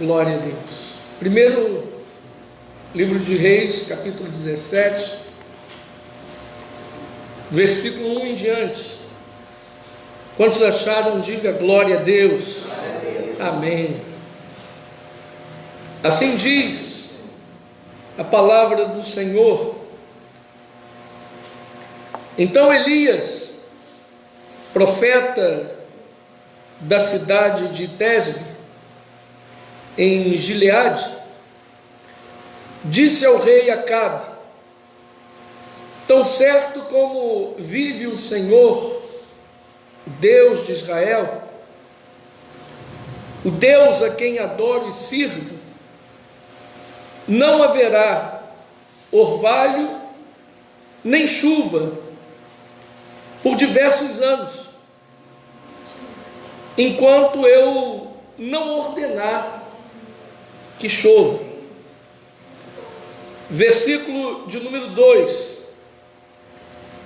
Glória a Deus. Primeiro livro de Reis, capítulo 17, versículo 1 em diante. Quantos acharam, diga glória a Deus. Amém. Assim diz a palavra do Senhor. Então Elias, profeta da cidade de Tesbe, em Gileade, disse ao rei Acabe: tão certo como vive o Senhor, Deus de Israel, o Deus a quem adoro e sirvo, não haverá orvalho nem chuva por diversos anos, enquanto eu não ordenar que chova. Versículo de número 2.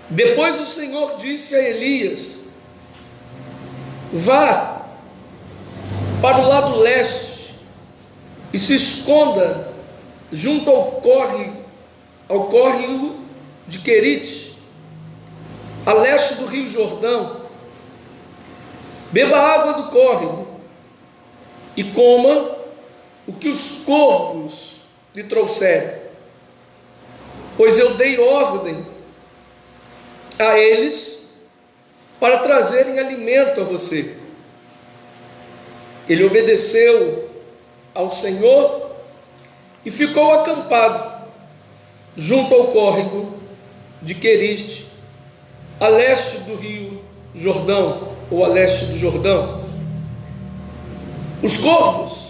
Depois o Senhor disse a Elias: vá para o lado leste e se esconda junto ao córrego de Querite, a leste do rio Jordão. Beba água do córrego e coma o que os corvos lhe trouxerem, pois eu dei ordem a eles para trazerem alimento a você. Ele obedeceu ao Senhor e ficou acampado junto ao córrego de Querite, a leste do rio Jordão, ou a leste do Jordão. Os corvos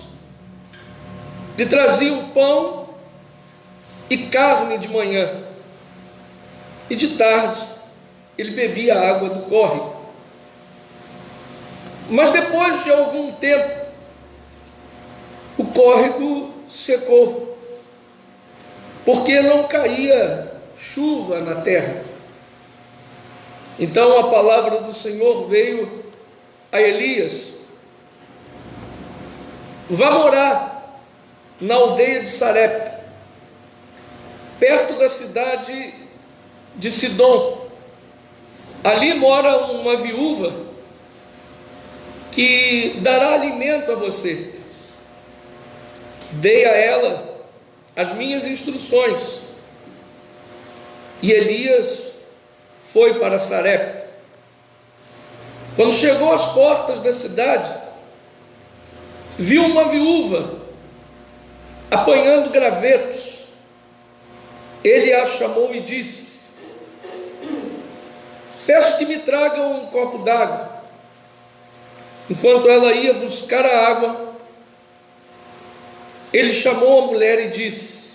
lhe traziam pão e carne de manhã, e de tarde ele bebia a água do córrego. Mas depois de algum tempo, o córrego secou, porque não caía chuva na terra. Então a palavra do Senhor veio a Elias: vá morar na aldeia de Sarepta, perto da cidade de Sidom. Ali mora uma viúva que dará alimento a você. Dei a ela as minhas instruções. E Elias foi para Sarepta. Quando chegou às portas da cidade, viu uma viúva apanhando gravetos. Ele a chamou e disse: peço que me traga um copo d'água. Enquanto ela ia buscar a água, ele chamou a mulher e disse: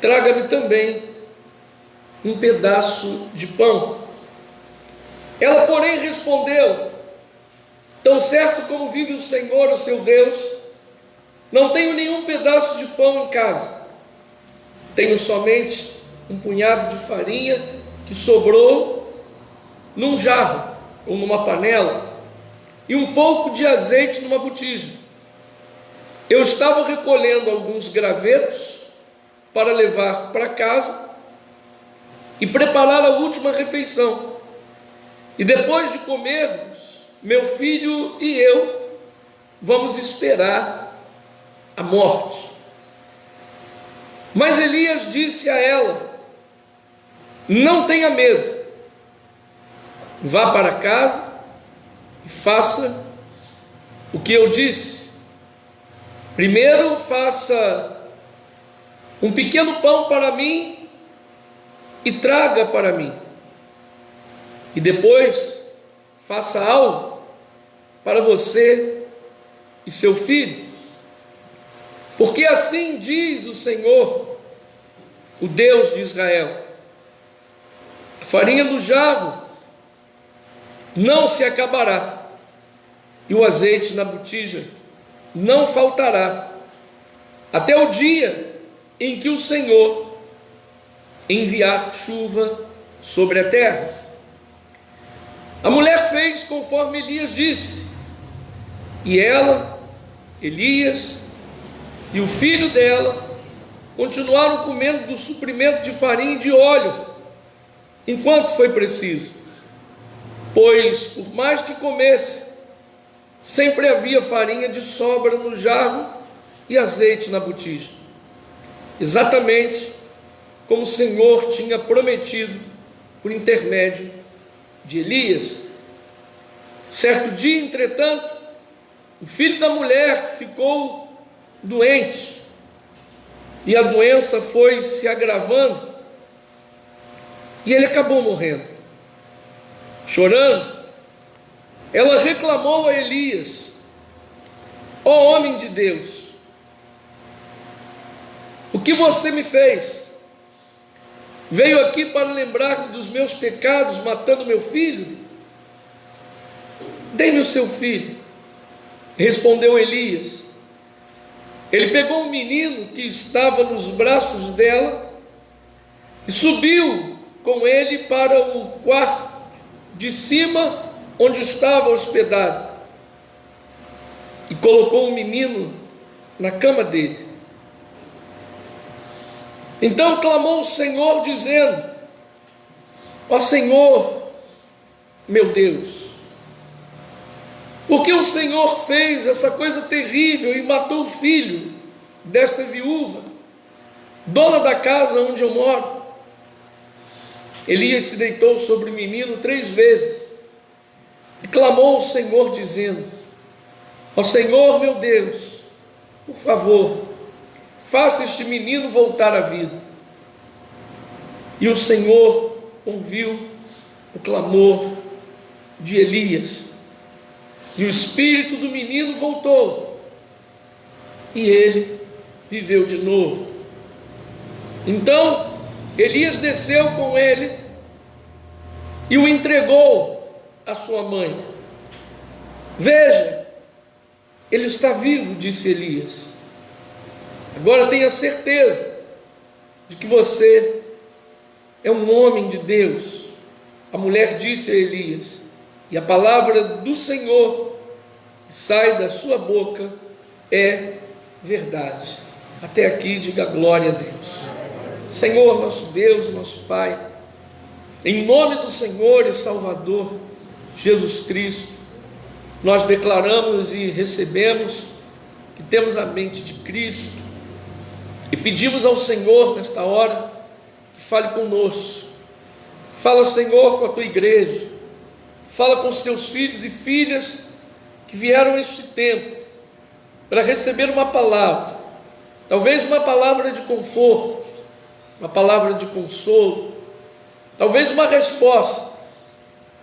traga-me também um pedaço de pão. Ela, porém, respondeu: tão certo como vive o Senhor, o seu Deus, não tenho nenhum pedaço de pão em casa. Tenho somente um punhado de farinha que sobrou num jarro ou numa panela, e um pouco de azeite numa botija. Eu estava recolhendo alguns gravetos para levar para casa e preparar a última refeição. E depois de comermos, meu filho e eu vamos esperar a morte. Mas Elias disse a ela: não tenha medo, vá para casa e faça o que eu disse. Primeiro faça um pequeno pão para mim e traga para mim, e depois faça algo para você e seu filho. Porque assim diz o Senhor, o Deus de Israel: a farinha do jarro não se acabará, e o azeite na botija não faltará, até o dia em que o Senhor enviar chuva sobre a terra. A mulher fez conforme Elias disse, e ela Elias e o filho dela continuaram comendo do suprimento de farinha e de óleo, enquanto foi preciso, pois, por mais que comesse, sempre havia farinha de sobra no jarro e azeite na botija, exatamente como o Senhor tinha prometido por intermédio de Elias. Certo dia, entretanto, o filho da mulher ficou doente, e a doença foi se agravando, e ele acabou morrendo. Chorando, ela reclamou a Elias: ó homem de Deus, o que você me fez? Veio aqui para lembrar-me dos meus pecados, matando meu filho? Dê-me o seu filho. Respondeu Elias. Ele pegou um menino que estava nos braços dela e subiu com ele para o quarto de cima, onde estava hospedado, e colocou o menino na cama dele. Então clamou o Senhor, dizendo: ó Senhor, meu Deus, por que o Senhor fez essa coisa terrível e matou o filho desta viúva, dona da casa onde eu moro? Elias se deitou sobre o menino 3 vezes e clamou ao Senhor, dizendo: ó Senhor, meu Deus, por favor, faça este menino voltar à vida. E o Senhor ouviu o clamor de Elias, e o espírito do menino voltou, e ele viveu de novo. Então Elias desceu com ele e o entregou à sua mãe. Veja, ele está vivo, disse Elias. Agora tenha certeza de que você é um homem de Deus. A mulher disse a Elias, e a palavra do Senhor que sai da sua boca é verdade. Até aqui diga glória a Deus. Senhor, nosso Deus, nosso Pai, em nome do Senhor e Salvador Jesus Cristo, nós declaramos e recebemos que temos a mente de Cristo, e pedimos ao Senhor nesta hora que fale conosco. Fala, Senhor, com a tua igreja, fala com os teus filhos e filhas que vieram a este tempo para receber uma palavra, talvez uma palavra de conforto, uma palavra de consolo, talvez uma resposta,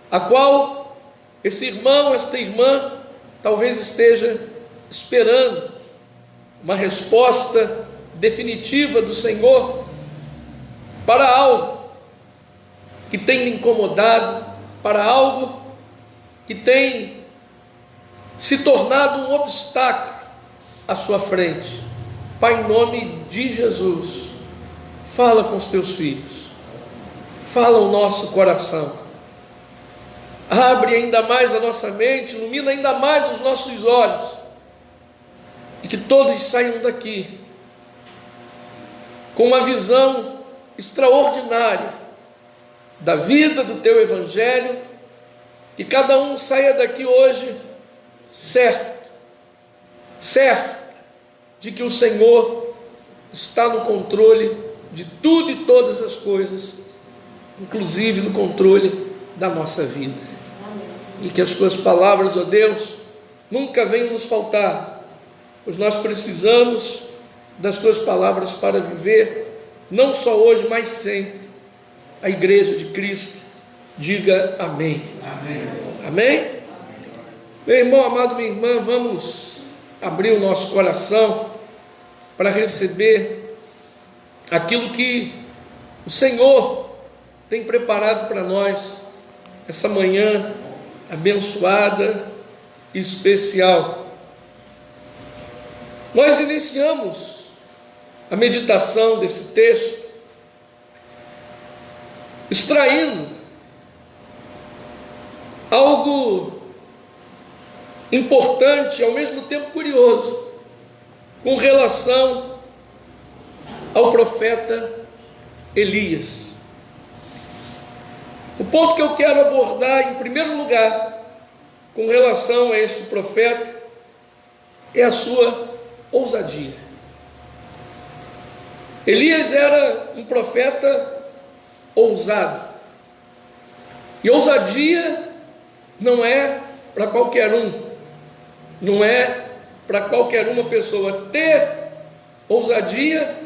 a qual esse irmão, esta irmã, talvez esteja esperando uma resposta definitiva do Senhor para algo que tem lhe incomodado, para algo que tem se tornado um obstáculo à sua frente. Pai, em nome de Jesus, fala com os teus filhos, fala o nosso coração, abre ainda mais a nossa mente, ilumina ainda mais os nossos olhos, e que todos saiam daqui com uma visão extraordinária da vida do teu Evangelho, que cada um saia daqui hoje certo de que o Senhor está no controle de tudo e todas as coisas, inclusive no controle da nossa vida. E que as tuas palavras, ó Deus, nunca venham nos faltar, pois nós precisamos das tuas palavras para viver, não só hoje, mas sempre. A igreja de Cristo diga amém. Amém? Amém? Meu irmão amado, minha irmã, vamos abrir o nosso coração para receber aquilo que o Senhor tem preparado para nós essa manhã abençoada e especial. Nós iniciamos a meditação desse texto extraindo algo importante, ao mesmo tempo curioso, com relação ao profeta Elias. O ponto que eu quero abordar, em primeiro lugar, com relação a este profeta, é a sua ousadia. Elias era um profeta ousado. E ousadia não é para qualquer um, não é para qualquer uma pessoa. Ter ousadia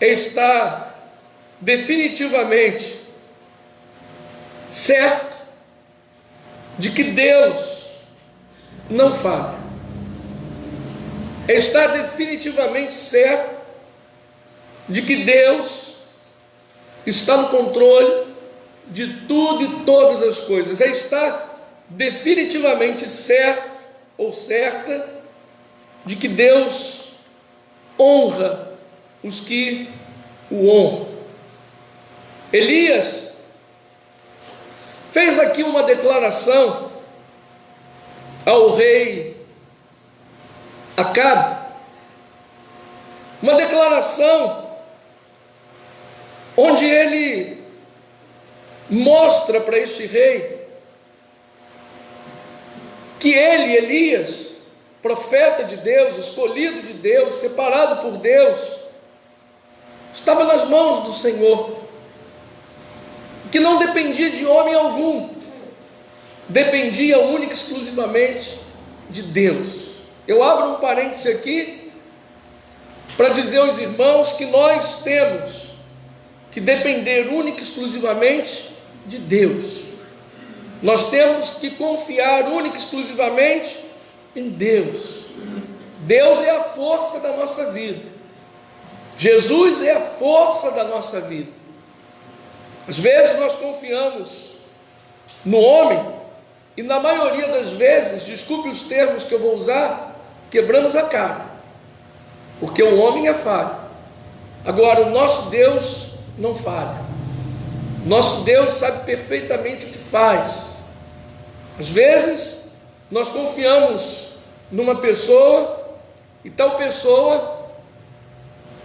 é estar definitivamente certo de que Deus não falha. É estar definitivamente certo de que Deus está no controle de tudo e todas as coisas. É estar definitivamente certo ou certa de que Deus honra os que o honram. Elias fez aqui uma declaração ao rei Acabe, uma declaração onde ele mostra para este rei que ele, Elias, profeta de Deus, escolhido de Deus, separado por Deus, estava nas mãos do Senhor, que não dependia de homem algum, dependia única e exclusivamente de Deus. Eu abro um parêntese aqui para dizer aos irmãos que nós temos que depender única e exclusivamente de Deus. Nós temos que confiar única e exclusivamente em Deus. Deus é a força da nossa vida. Jesus é a força da nossa vida. Às vezes nós confiamos no homem e na maioria das vezes, desculpe os termos que eu vou usar, quebramos a cara, porque o homem é falho. Agora, o nosso Deus não falha. Nosso Deus sabe perfeitamente o que faz. Às vezes, nós confiamos numa pessoa e tal pessoa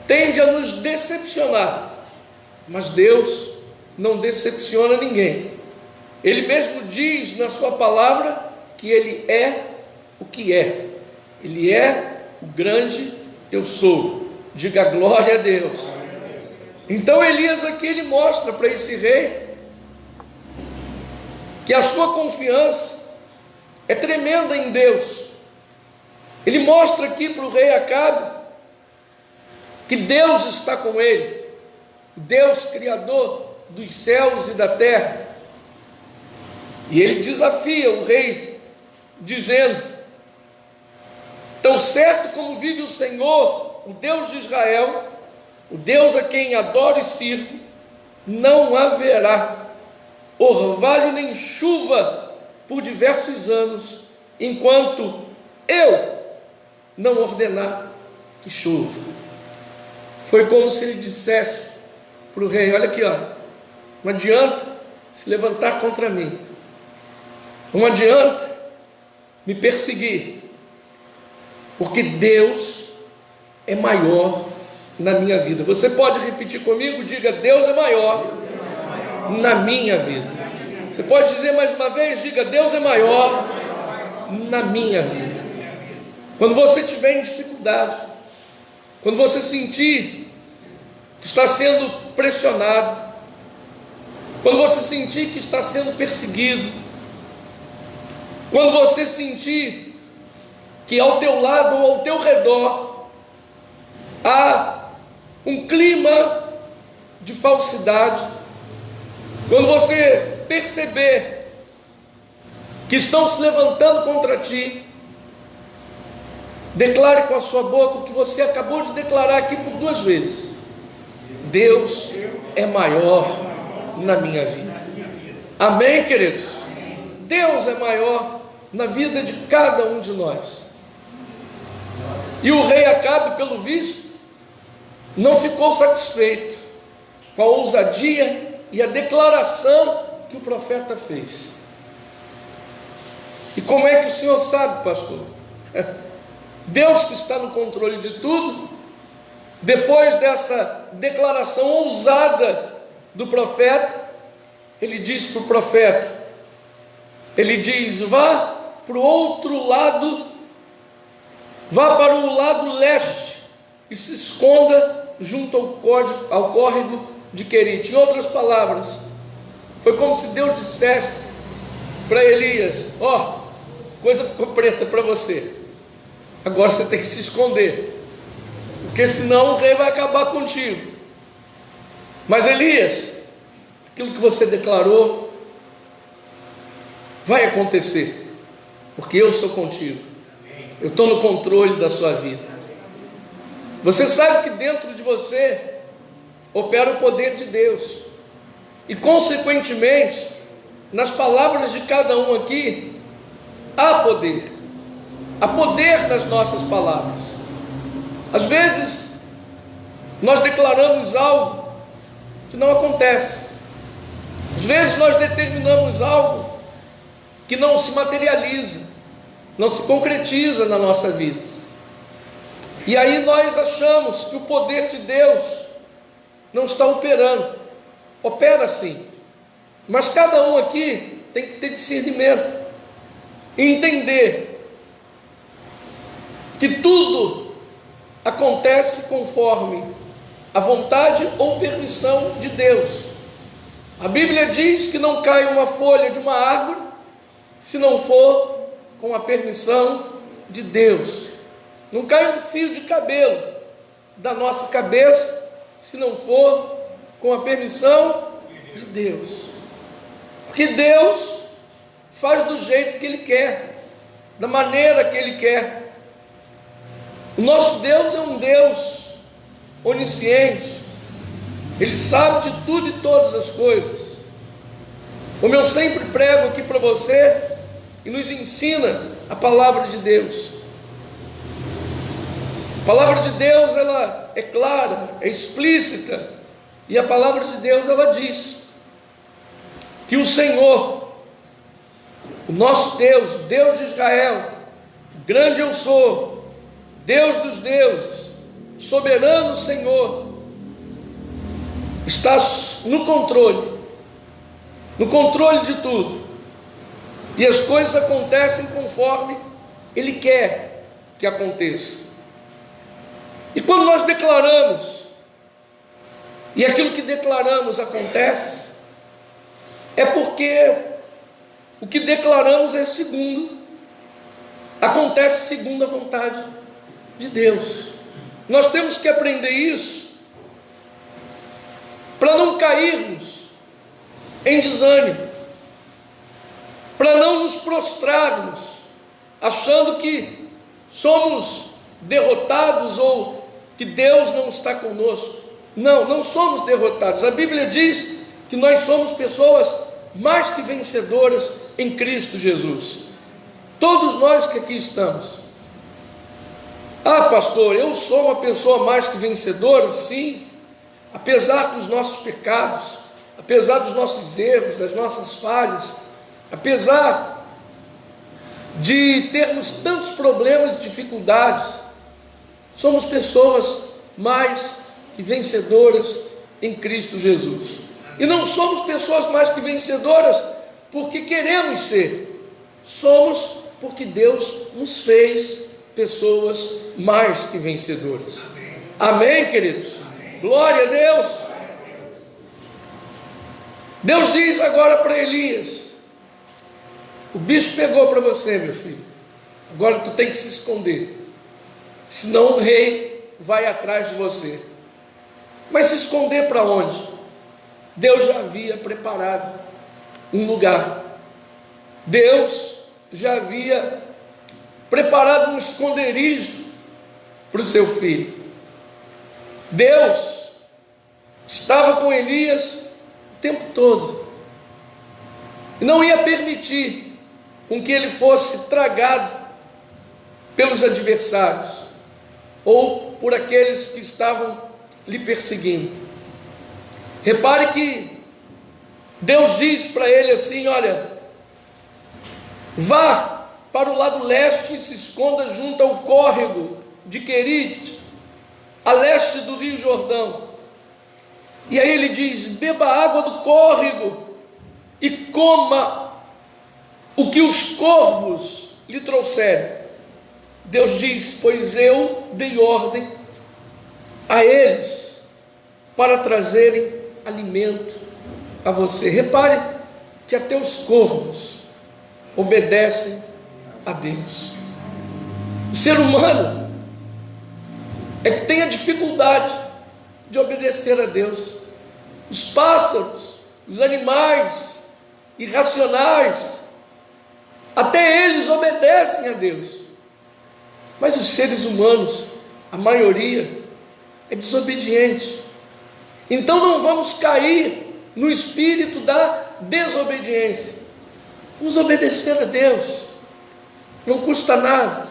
tende a nos decepcionar, mas Deus não decepciona ninguém. Ele mesmo diz na sua palavra que Ele é o que é. Ele é o grande eu sou. Diga glória a Deus. Então Elias aqui ele mostra para esse rei que a sua confiança é tremenda em Deus. Ele mostra aqui para o rei Acabe que Deus está com ele, Deus criador dos céus e da terra. E ele desafia o rei dizendo: tão certo como vive o Senhor, o Deus de Israel, o Deus a quem adoro e sirvo, não haverá orvalho nem chuva por diversos anos, enquanto eu não ordenar que chova. Foi como se ele dissesse para o rei: olha aqui, ó, não adianta se levantar contra mim, não adianta me perseguir, porque Deus é maior na minha vida. Você pode repetir comigo? Diga: Deus é maior na minha vida. Você pode dizer mais uma vez? Diga: Deus é maior na minha vida. Quando você estiver em dificuldade, quando você sentir que está sendo pressionado, quando você sentir que está sendo perseguido, quando você sentir que ao teu lado ou ao teu redor há um clima de falsidade, quando você perceber que estão se levantando contra ti, declare com a sua boca o que você acabou de declarar aqui por 2 vezes: Deus é maior na minha vida. Amém, queridos? Deus é maior na vida de cada um de nós. E o rei Acabe, pelo visto, não ficou satisfeito com a ousadia e a declaração que o profeta fez. E como é que o senhor sabe, pastor? Deus que está no controle de tudo, depois dessa declaração ousada do profeta, ele diz para o profeta, ele diz: vá para o outro lado, vá para o lado leste e se esconda junto ao córrego de Querite. Em outras palavras, foi como se Deus dissesse para Elias: ó, coisa ficou preta para você, agora você tem que se esconder, porque senão o rei vai acabar contigo. Mas Elias, aquilo que você declarou vai acontecer, porque eu sou contigo, eu estou no controle da sua vida. Você sabe que dentro de você opera o poder de Deus, e consequentemente, nas palavras de cada um aqui, há poder nas nossas palavras. Às vezes, nós declaramos algo que não acontece, às vezes nós determinamos algo que não se materializa, não se concretiza na nossa vida, e aí nós achamos que o poder de Deus não está operando. Opera sim, mas cada um aqui tem que ter discernimento e entender que tudo acontece conforme a vontade ou permissão de Deus. A Bíblia diz que não cai uma folha de uma árvore se não for com a permissão de Deus. Não cai um fio de cabelo da nossa cabeça se não for com a permissão de Deus. Porque Deus faz do jeito que Ele quer, da maneira que Ele quer. O nosso Deus é um Deus onisciente, Ele sabe de tudo e todas as coisas. Como eu sempre prego aqui para você, e nos ensina a palavra de Deus. A palavra de Deus, ela é clara, é explícita, e a palavra de Deus, ela diz que o Senhor, o nosso Deus, o Deus de Israel, grande eu sou, Deus dos deuses, soberano Senhor, está no controle de tudo, e as coisas acontecem conforme Ele quer que aconteça. E quando nós declaramos, e aquilo que declaramos acontece, é porque o que declaramos acontece segundo a vontade de Deus. Nós temos que aprender isso para não cairmos em desânimo, para não nos prostrarmos achando que somos derrotados ou que Deus não está conosco. Não, não somos derrotados. A Bíblia diz que nós somos pessoas mais que vencedoras em Cristo Jesus. Todos nós que aqui estamos. Ah, pastor, eu sou uma pessoa mais que vencedora? Sim, apesar dos nossos pecados, apesar dos nossos erros, das nossas falhas, apesar de termos tantos problemas e dificuldades, somos pessoas mais que vencedoras em Cristo Jesus. E não somos pessoas mais que vencedoras porque queremos ser, somos porque Deus nos fez pessoas mais que vencedoras. Amém, queridos? Amém. Glória a Deus. Deus diz agora para Elias: o bicho pegou para você, meu filho, agora tu tem que se esconder, senão o rei vai atrás de você. Mas se esconder para onde? Deus já havia preparado um lugar. Deus já havia preparado um esconderijo para o seu filho. Deus estava com Elias o tempo todo e não ia permitir com que ele fosse tragado pelos adversários ou por aqueles que estavam lhe perseguindo. Repare que Deus diz para ele assim: olha, vá para o lado leste e se esconda junto ao córrego de Querite, a leste do rio Jordão. E aí ele diz: beba água do córrego e coma o que os corvos lhe trouxerem. Deus diz: pois eu dei ordem a eles para trazerem alimento a você. Repare que até os corvos obedecem a Deus. O ser humano é que tem a dificuldade de obedecer a Deus. Os pássaros, os animais irracionais, até eles obedecem a Deus. Mas os seres humanos, a maioria, é desobediente. Então não vamos cair no espírito da desobediência. Vamos obedecer a Deus. Não custa nada.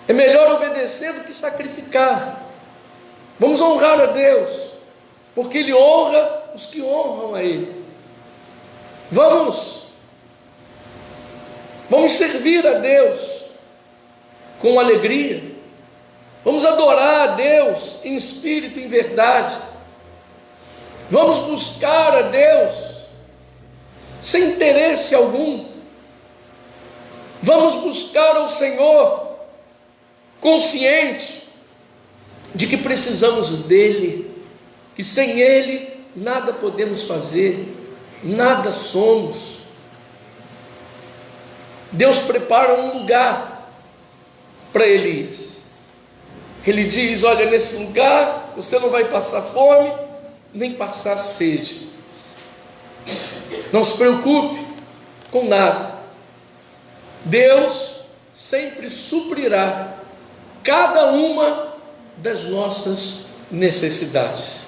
É melhor obedecer do que sacrificar. Vamos honrar a Deus, porque Ele honra os que honram a Ele. Vamos servir a Deus com alegria. Vamos adorar a Deus em espírito e em verdade. Vamos buscar a Deus sem interesse algum. Vamos buscar ao Senhor consciente de que precisamos dEle, que sem Ele nada podemos fazer, nada somos. Deus prepara um lugar para Elias. Ele diz: olha, nesse lugar você não vai passar fome, nem passar sede. Não se preocupe com nada. Deus sempre suprirá cada uma das nossas necessidades.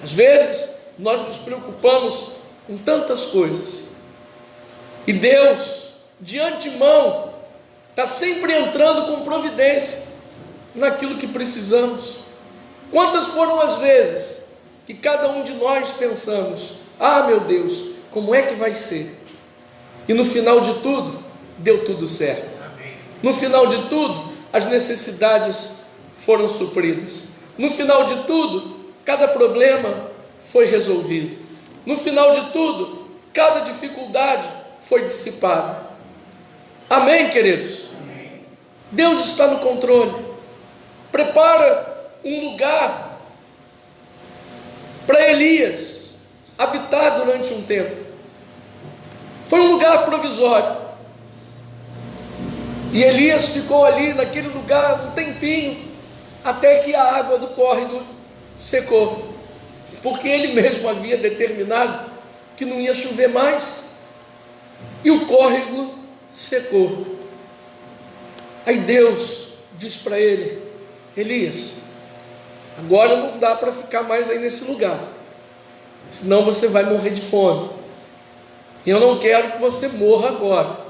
Às vezes nós nos preocupamos com tantas coisas, e Deus, de antemão, está sempre entrando com providência naquilo que precisamos. Quantas foram as vezes que cada um de nós pensamos: ah, meu Deus, como é que vai ser? E no final de tudo, deu tudo certo. No final de tudo, as necessidades foram supridas. No final de tudo, cada problema foi resolvido. No final de tudo, cada dificuldade foi dissipada. Amém, queridos? Amém. Deus está no controle. Prepara um lugar para Elias habitar durante um tempo. Foi um lugar provisório. E Elias ficou ali naquele lugar um tempinho, até que a água do córrego secou, porque ele mesmo havia determinado que não ia chover mais, e o córrego secou. Aí Deus diz para ele: Elias, agora não dá para ficar mais aí nesse lugar, senão você vai morrer de fome, e eu não quero que você morra agora.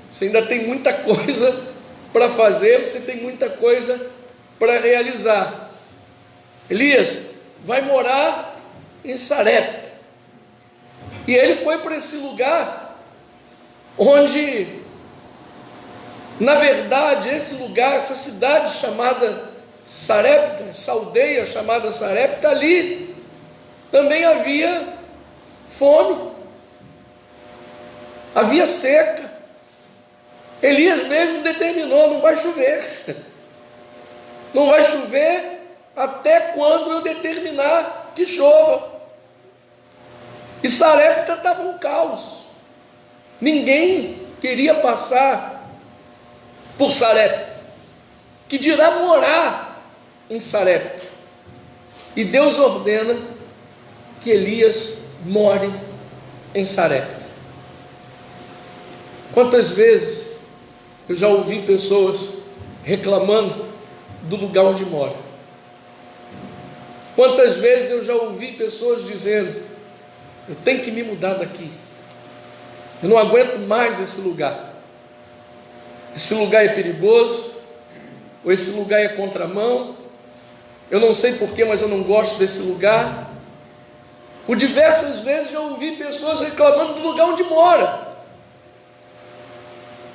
Você ainda tem muita coisa para fazer, você tem muita coisa para realizar. Elias, vai morar em Sarepta. E ele foi para esse lugar onde, na verdade, esse lugar, essa cidade chamada Sarepta, essa aldeia chamada Sarepta, ali também havia fome, havia seca. Elias mesmo determinou: não vai chover. Não vai chover até quando eu determinar que chova. E Sarepta estava um caos. Ninguém queria passar por Sarepta, que dirá morar em Sarepta. E Deus ordena que Elias more em Sarepta. Quantas vezes eu já ouvi pessoas reclamando do lugar onde mora? Quantas vezes eu já ouvi pessoas dizendo: eu tenho que me mudar daqui, eu não aguento mais esse lugar é perigoso, ou esse lugar é contramão, eu não sei porquê, mas eu não gosto desse lugar. Por diversas vezes já ouvi pessoas reclamando do lugar onde mora.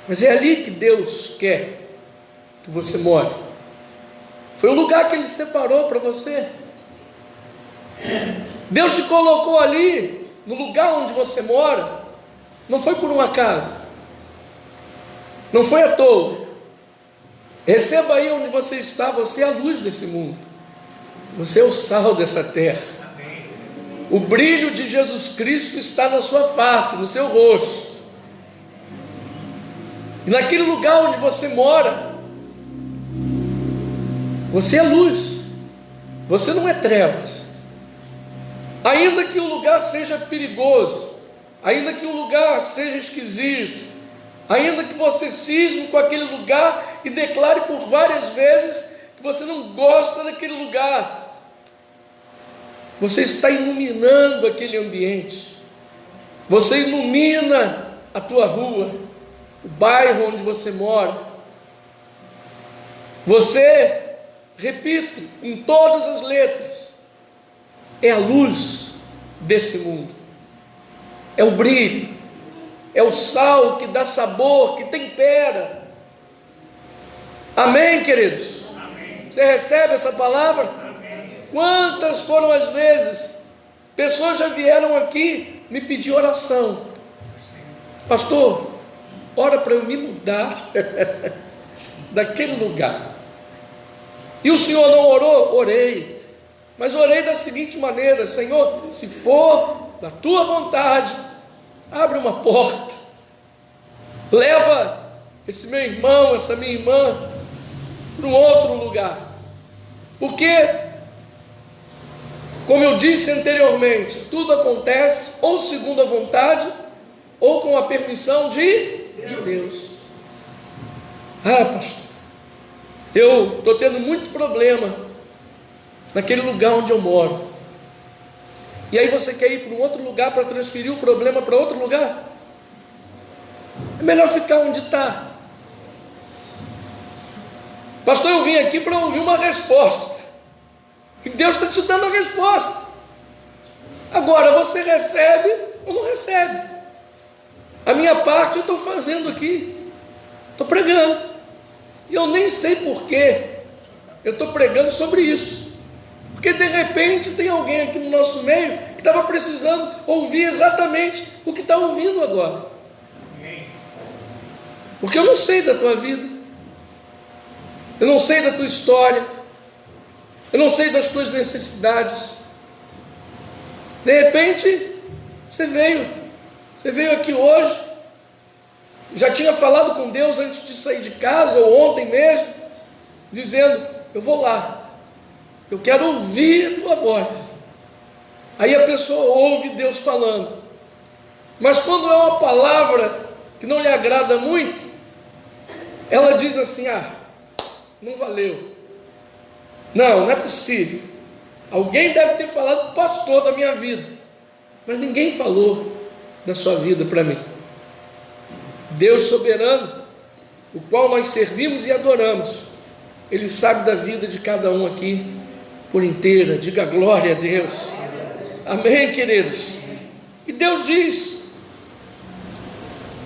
Mas é ali que Deus quer que você more. Foi o lugar que Ele separou para você. Deus te colocou ali, no lugar onde você mora, não foi por um acaso, não foi à toa. Receba aí onde você está, você é a luz desse mundo, você é o sal dessa terra. O brilho de Jesus Cristo está na sua face, no seu rosto. E naquele lugar onde você mora, você é luz, você não é trevas. Ainda que o lugar seja perigoso, ainda que o lugar seja esquisito, ainda que você cisme com aquele lugar e declare por várias vezes que você não gosta daquele lugar, você está iluminando aquele ambiente, você ilumina a tua rua, o bairro onde você mora. Você, repito, em todas as letras, é a luz desse mundo, é o brilho, é o sal que dá sabor, que tempera. Amém, queridos? Amém. Você recebe essa palavra? Amém. Quantas foram as vezes pessoas já vieram aqui me pedir oração? Pastor, ora para eu me mudar daquele lugar. E o Senhor não orou? Orei. Mas orei da seguinte maneira: Senhor, se for da tua vontade, abre uma porta, leva esse meu irmão, essa minha irmã para um outro lugar. Porque, como eu disse anteriormente, tudo acontece ou segundo a vontade ou com a permissão de Deus. Pastor, eu estou tendo muito problema naquele lugar onde eu moro. E aí você quer ir para um outro lugar para transferir o problema para outro lugar? É melhor ficar onde está. Pastor, eu vim aqui para ouvir uma resposta, e Deus está te dando a resposta. Agora você recebe ou não recebe? A minha parte eu estou fazendo aqui, estou pregando, e eu nem sei porquê eu estou pregando sobre isso, porque de repente tem alguém aqui no nosso meio que estava precisando ouvir exatamente o que está ouvindo agora. Porque eu não sei da tua vida, eu não sei da tua história, eu não sei das tuas necessidades. De repente você veio aqui hoje, já tinha falado com Deus antes de sair de casa, ou ontem mesmo, dizendo: eu vou lá, eu quero ouvir a tua voz. Aí a pessoa ouve Deus falando, mas quando é uma palavra que não lhe agrada muito, ela diz assim: não valeu, não é possível, alguém deve ter falado do pastor da minha vida, mas ninguém falou da sua vida para mim. Deus soberano, o qual nós servimos e adoramos, Ele sabe da vida de cada um aqui por inteira. Diga glória a Deus. Amém, queridos? E Deus diz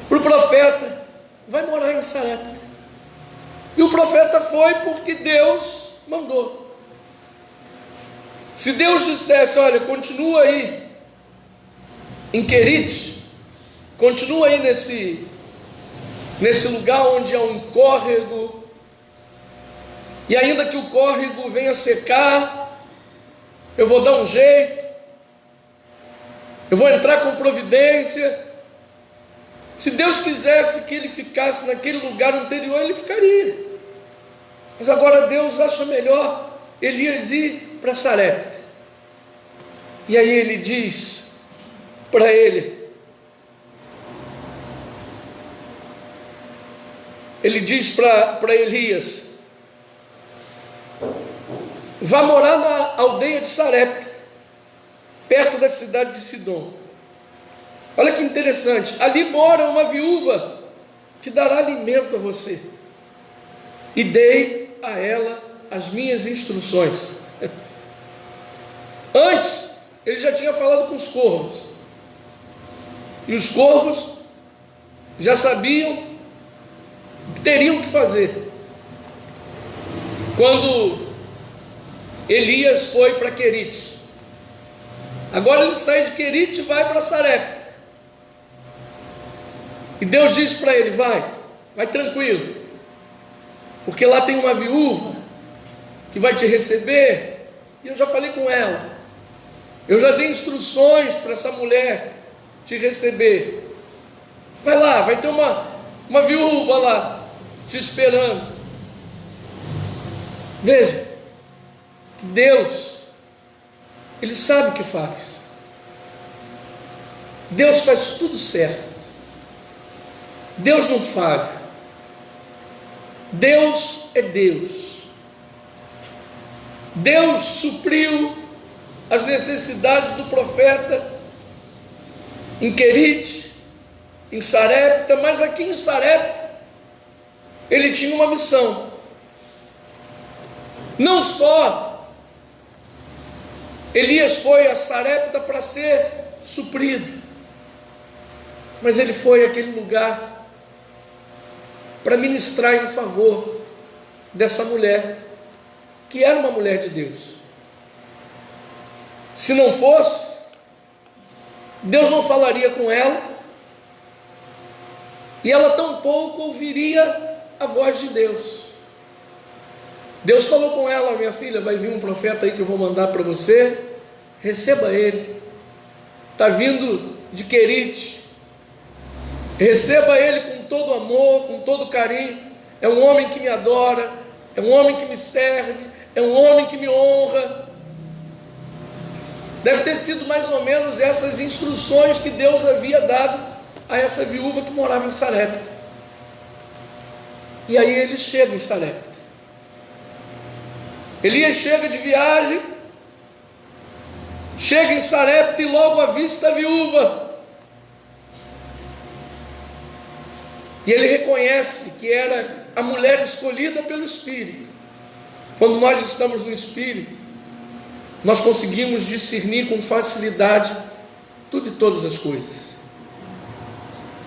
para o profeta: vai morar em Sarepta. E o profeta foi porque Deus mandou. Se Deus dissesse: olha, continua aí em Querite, continua aí nesse lugar onde há um córrego, e ainda que o córrego venha secar, eu vou dar um jeito, eu vou entrar com providência. Se Deus quisesse que ele ficasse naquele lugar anterior, ele ficaria. Mas agora Deus acha melhor Elias ir para Sarepta. E aí ele diz para ele, diz para Elias: vá morar na aldeia de Sarepta, perto da cidade de Sidom. Olha que interessante, ali mora uma viúva que dará alimento a você, e dei a ela as minhas instruções. Antes, ele já tinha falado com os corvos, e os corvos já sabiam que teriam que fazer. Quando Elias foi para Querite, agora ele sai de Querite e vai para Sarepta. E Deus diz para ele: vai tranquilo, porque lá tem uma viúva que vai te receber, e eu já falei com ela, eu já dei instruções para essa mulher te receber. Vai lá, vai ter uma viúva lá te esperando. Veja, Deus, Ele sabe o que faz. Deus faz tudo certo. Deus não falha. Deus é Deus. Deus supriu as necessidades do profeta em Querite, em Sarepta, mas aqui em Sarepta ele tinha uma missão. Não só Elias foi a Sarepta para ser suprido, mas ele foi àquele lugar para ministrar em favor dessa mulher, que era uma mulher de Deus. Se não fosse, Deus não falaria com ela, e ela tampouco ouviria a voz de Deus. Deus falou com ela: minha filha, vai vir um profeta aí que eu vou mandar para você, receba ele, está vindo de Querite, receba ele com todo amor, com todo carinho. É um homem que me adora, é um homem que me serve, é um homem que me honra. Deve ter sido mais ou menos essas instruções que Deus havia dado a essa viúva que morava em Sarepta. E aí ele chega em Sarepta. Elias chega de viagem, chega em Sarepta e logo avista a viúva. E ele reconhece que era a mulher escolhida pelo Espírito. Quando nós estamos no Espírito, nós conseguimos discernir com facilidade tudo e todas as coisas.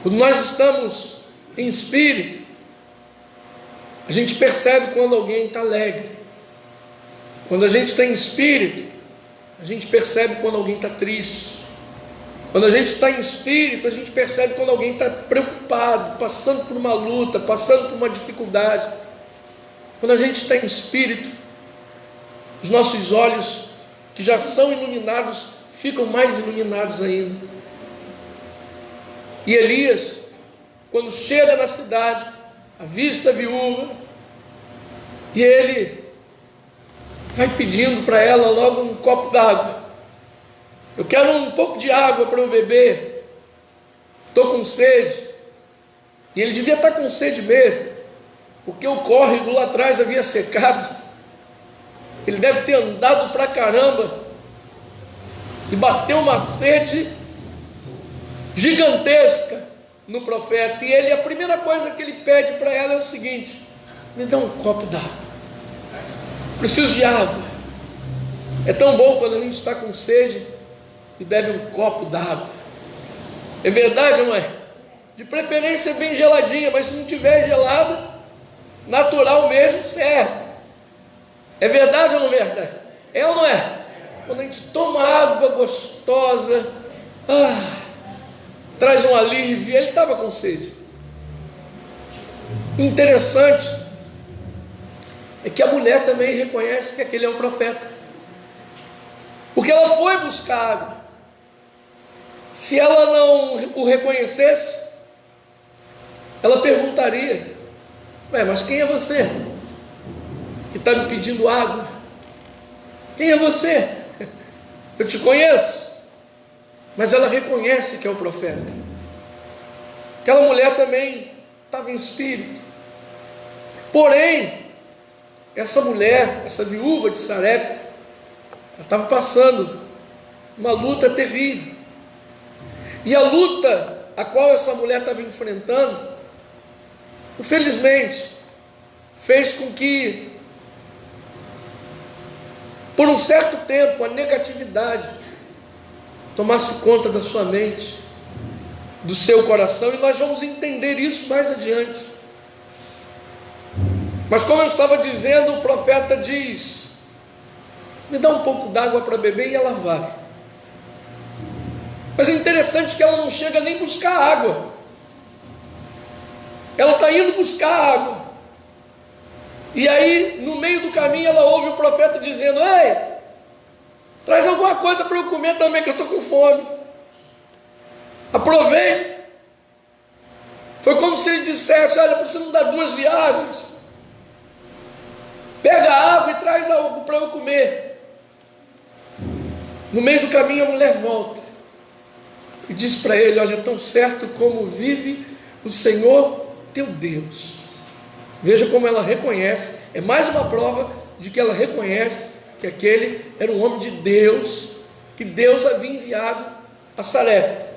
Quando nós estamos em Espírito, a gente percebe quando alguém está alegre. Quando a gente está em Espírito, a gente percebe quando alguém está triste. Quando a gente está em Espírito, a gente percebe quando alguém está preocupado, passando por uma luta, passando por uma dificuldade. Quando a gente está em Espírito, os nossos olhos, que já são iluminados, ficam mais iluminados ainda. E Elias, quando chega na cidade, avista a viúva, e ele vai pedindo para ela logo um copo d'água. Eu quero um pouco de água para eu beber, estou com sede. E ele devia estar com sede mesmo, porque o córrego lá atrás havia secado. Ele deve ter andado pra caramba e bateu uma sede gigantesca no profeta. E ele, a primeira coisa que ele pede para ela é o seguinte: me dá um copo d'água, preciso de água. É tão bom quando a gente está com sede e bebe um copo d'água. É verdade ou não é? De preferência bem geladinha, mas se não tiver gelada, natural mesmo serve. É verdade ou não é verdade? É ou não é? Quando a gente toma água gostosa, traz um alívio. Ele estava com sede. Interessante é que a mulher também reconhece que aquele é um profeta, porque ela foi buscar água. Se ela não o reconhecesse, ela perguntaria: mas quem é você que está me pedindo água? Quem é você? Eu te conheço. Mas ela reconhece que é o profeta. Aquela mulher também estava em espírito. Porém, essa mulher, essa viúva de Sarepta, ela estava passando uma luta terrível. E a luta a qual essa mulher estava enfrentando, infelizmente, fez com que, por um certo tempo, a negatividade tomasse conta da sua mente, do seu coração, e nós vamos entender isso mais adiante. Mas como eu estava dizendo, o profeta diz: me dá um pouco d'água para beber, e ela vai. Mas é interessante que ela não chega nem buscar água. Ela está indo buscar água. E aí, no meio do caminho, ela ouve o profeta dizendo: ei, traz alguma coisa para eu comer também, que eu estou com fome. Aproveita. Foi como se ele dissesse: olha, você não dá 2 viagens. Pega água e traz algo para eu comer. No meio do caminho, a mulher volta e diz para ele: olha, tão certo como vive o Senhor teu Deus. Veja como ela reconhece. É mais uma prova de que ela reconhece que aquele era um homem de Deus, que Deus havia enviado a Sarepta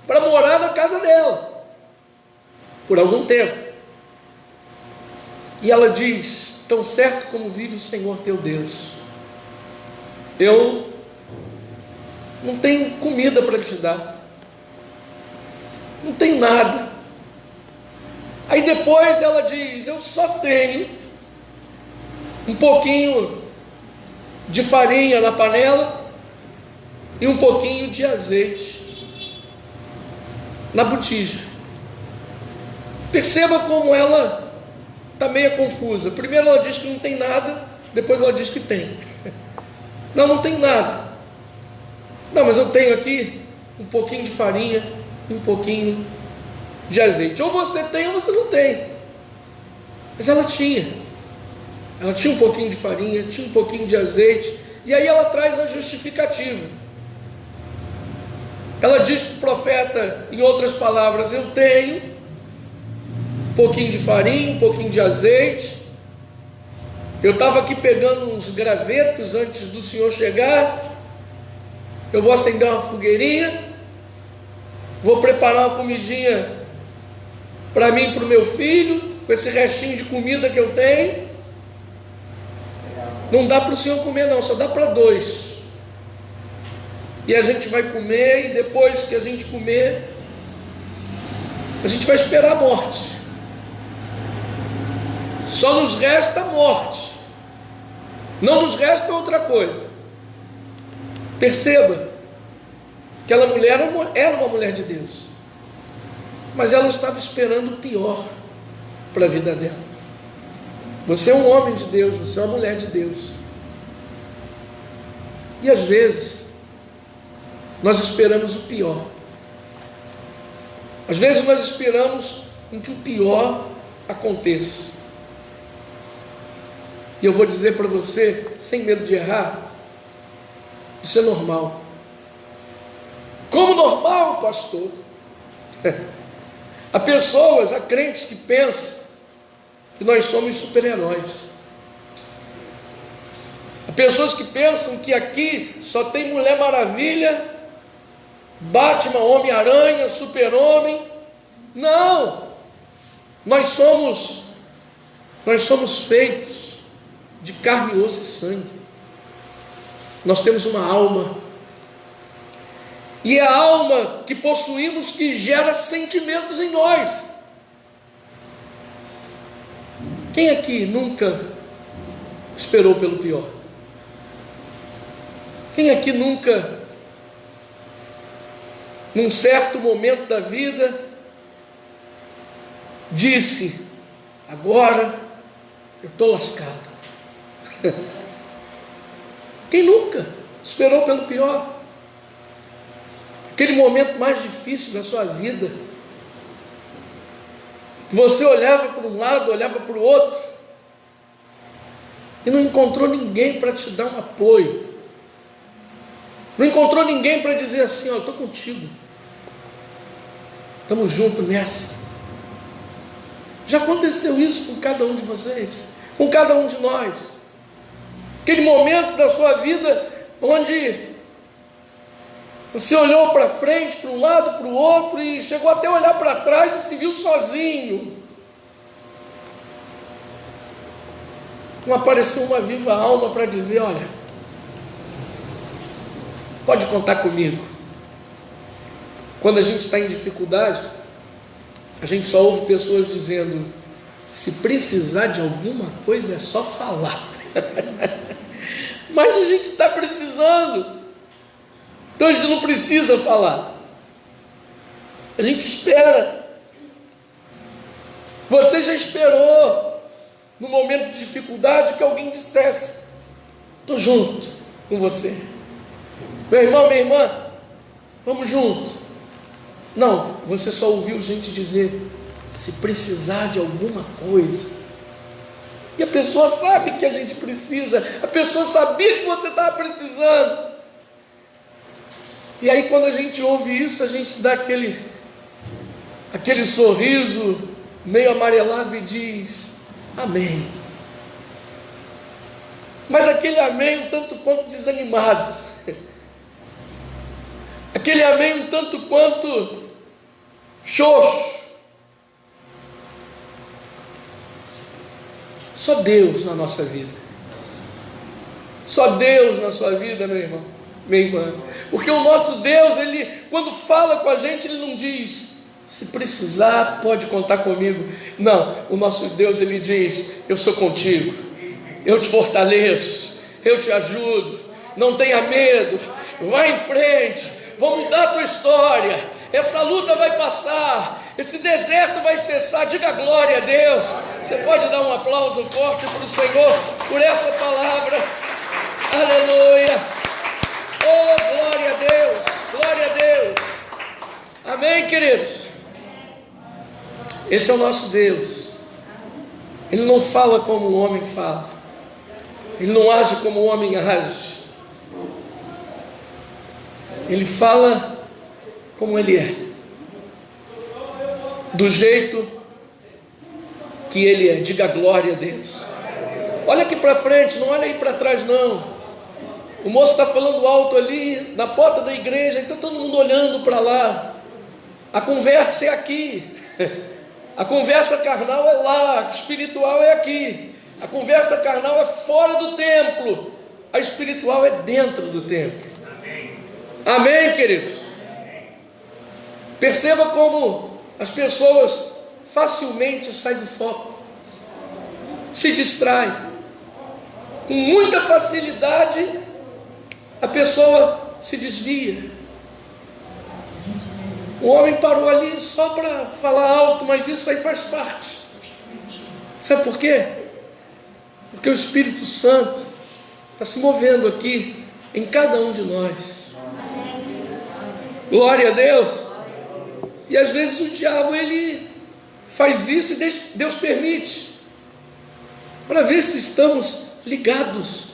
para morar na casa dela por algum tempo. E ela diz: tão certo como vive o Senhor teu Deus, eu não tenho comida para te dar, não tenho nada. Aí depois ela diz: eu só tenho um pouquinho de farinha na panela e um pouquinho de azeite na botija. Perceba como ela está meio confusa. Primeiro ela diz que não tem nada, depois ela diz que tem. Não, não tem nada. Não, mas eu tenho aqui um pouquinho de farinha e um pouquinho de azeite. Ou você tem ou você não tem. Mas ela tinha um pouquinho de farinha, tinha um pouquinho de azeite. E aí ela traz a justificativa. Ela diz para o profeta, em outras palavras: eu tenho um pouquinho de farinha, um pouquinho de azeite. Eu estava aqui pegando uns gravetos antes do senhor chegar. Eu vou acender uma fogueirinha, vou preparar uma comidinha para mim e para o meu filho, com esse restinho de comida que eu tenho. Não dá para o senhor comer não, só dá para 2. E a gente vai comer, e depois que a gente comer, a gente vai esperar a morte. Só nos resta a morte, não nos resta outra coisa. Perceba que aquela mulher era uma mulher de Deus, mas ela estava esperando o pior para a vida dela. Você é um homem de Deus, você é uma mulher de Deus. E às vezes nós esperamos o pior. Às vezes nós esperamos em que o pior aconteça. E eu vou dizer para você, sem medo de errar, isso é normal. Como normal, pastor? Há pessoas, há crentes que pensam que nós somos super-heróis. Há pessoas que pensam que aqui só tem Mulher Maravilha, Batman, Homem-Aranha, Super-Homem. Não! Nós somos feitos de carne, osso e sangue. Nós temos uma alma. E é a alma que possuímos que gera sentimentos em nós. Quem aqui nunca esperou pelo pior? Quem aqui nunca, num certo momento da vida, disse: agora eu estou lascado? Quem nunca esperou pelo pior? Aquele momento mais difícil da sua vida, que você olhava para um lado, olhava para o outro, e não encontrou ninguém para te dar um apoio, não encontrou ninguém para dizer assim: ó, eu estou contigo, estamos juntos nessa. Já aconteceu isso com cada um de vocês, com cada um de nós. Aquele momento da sua vida onde você olhou para frente, para um lado, para o outro, e chegou até a olhar para trás e se viu sozinho. Não apareceu uma viva alma para dizer: olha, pode contar comigo. Quando a gente está em dificuldade, a gente só ouve pessoas dizendo: Se precisar de alguma coisa é só falar. Mas a gente está precisando, então a gente não precisa falar, a gente espera. Você já esperou no momento de dificuldade que alguém dissesse: estou junto com você, meu irmão, minha irmã, vamos junto. Não, você só ouviu gente dizer: se precisar de alguma coisa. E a pessoa sabe que a gente precisa, a pessoa sabia que você estava precisando. E aí quando a gente ouve isso, a gente dá aquele sorriso meio amarelado e diz: amém. Mas aquele amém um tanto quanto desanimado, aquele amém um tanto quanto xoxo. Só Deus na nossa vida, só Deus na sua vida, meu irmão, minha irmã, porque o nosso Deus, Ele, quando fala com a gente, Ele não diz: se precisar, pode contar comigo. Não, o nosso Deus, Ele diz: eu sou contigo, eu te fortaleço, eu te ajudo, não tenha medo, vai em frente, vou mudar a tua história, essa luta vai passar, esse deserto vai cessar. Diga glória a Deus. Você pode dar um aplauso forte para o Senhor por essa palavra. Aleluia. Oh, glória a Deus, glória a Deus. Amém, queridos? Esse é o nosso Deus. Ele não fala como o homem fala, Ele não age como o homem age, Ele fala como Ele é, do jeito que Ele é. Diga glória a Deus. Olha aqui para frente, não olha aí para trás não. O moço está falando alto ali na porta da igreja, então todo mundo olhando para lá. A conversa é aqui, a conversa carnal é lá, a espiritual é aqui. A conversa carnal é fora do templo, a espiritual é dentro do templo. Amém, queridos? Perceba como as pessoas facilmente saem do foco, se distraem. Com muita facilidade a pessoa se desvia. O homem parou ali só para falar alto, mas isso aí faz parte. Sabe por quê? Porque o Espírito Santo está se movendo aqui em cada um de nós. Glória a Deus. E às vezes o diabo, ele faz isso e Deus permite, para ver se estamos ligados.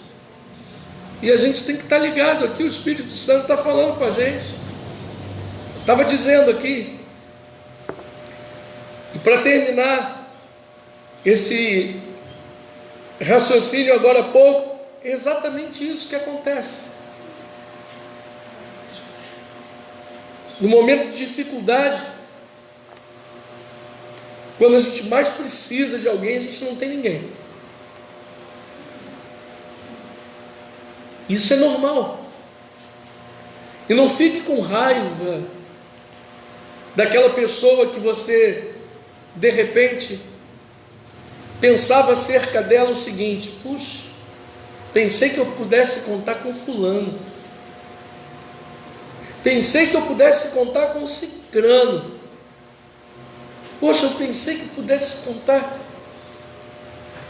E a gente tem que estar ligado aqui. O Espírito Santo está falando com a gente. Estava dizendo aqui, e para terminar esse raciocínio agora há pouco, é exatamente isso que acontece. No momento de dificuldade, quando a gente mais precisa de alguém, a gente não tem ninguém. Isso é normal. E não fique com raiva daquela pessoa que você, de repente, pensava acerca dela o seguinte: puxa, pensei que eu pudesse contar com fulano, pensei que eu pudesse contar com cicrano, poxa, eu pensei que pudesse contar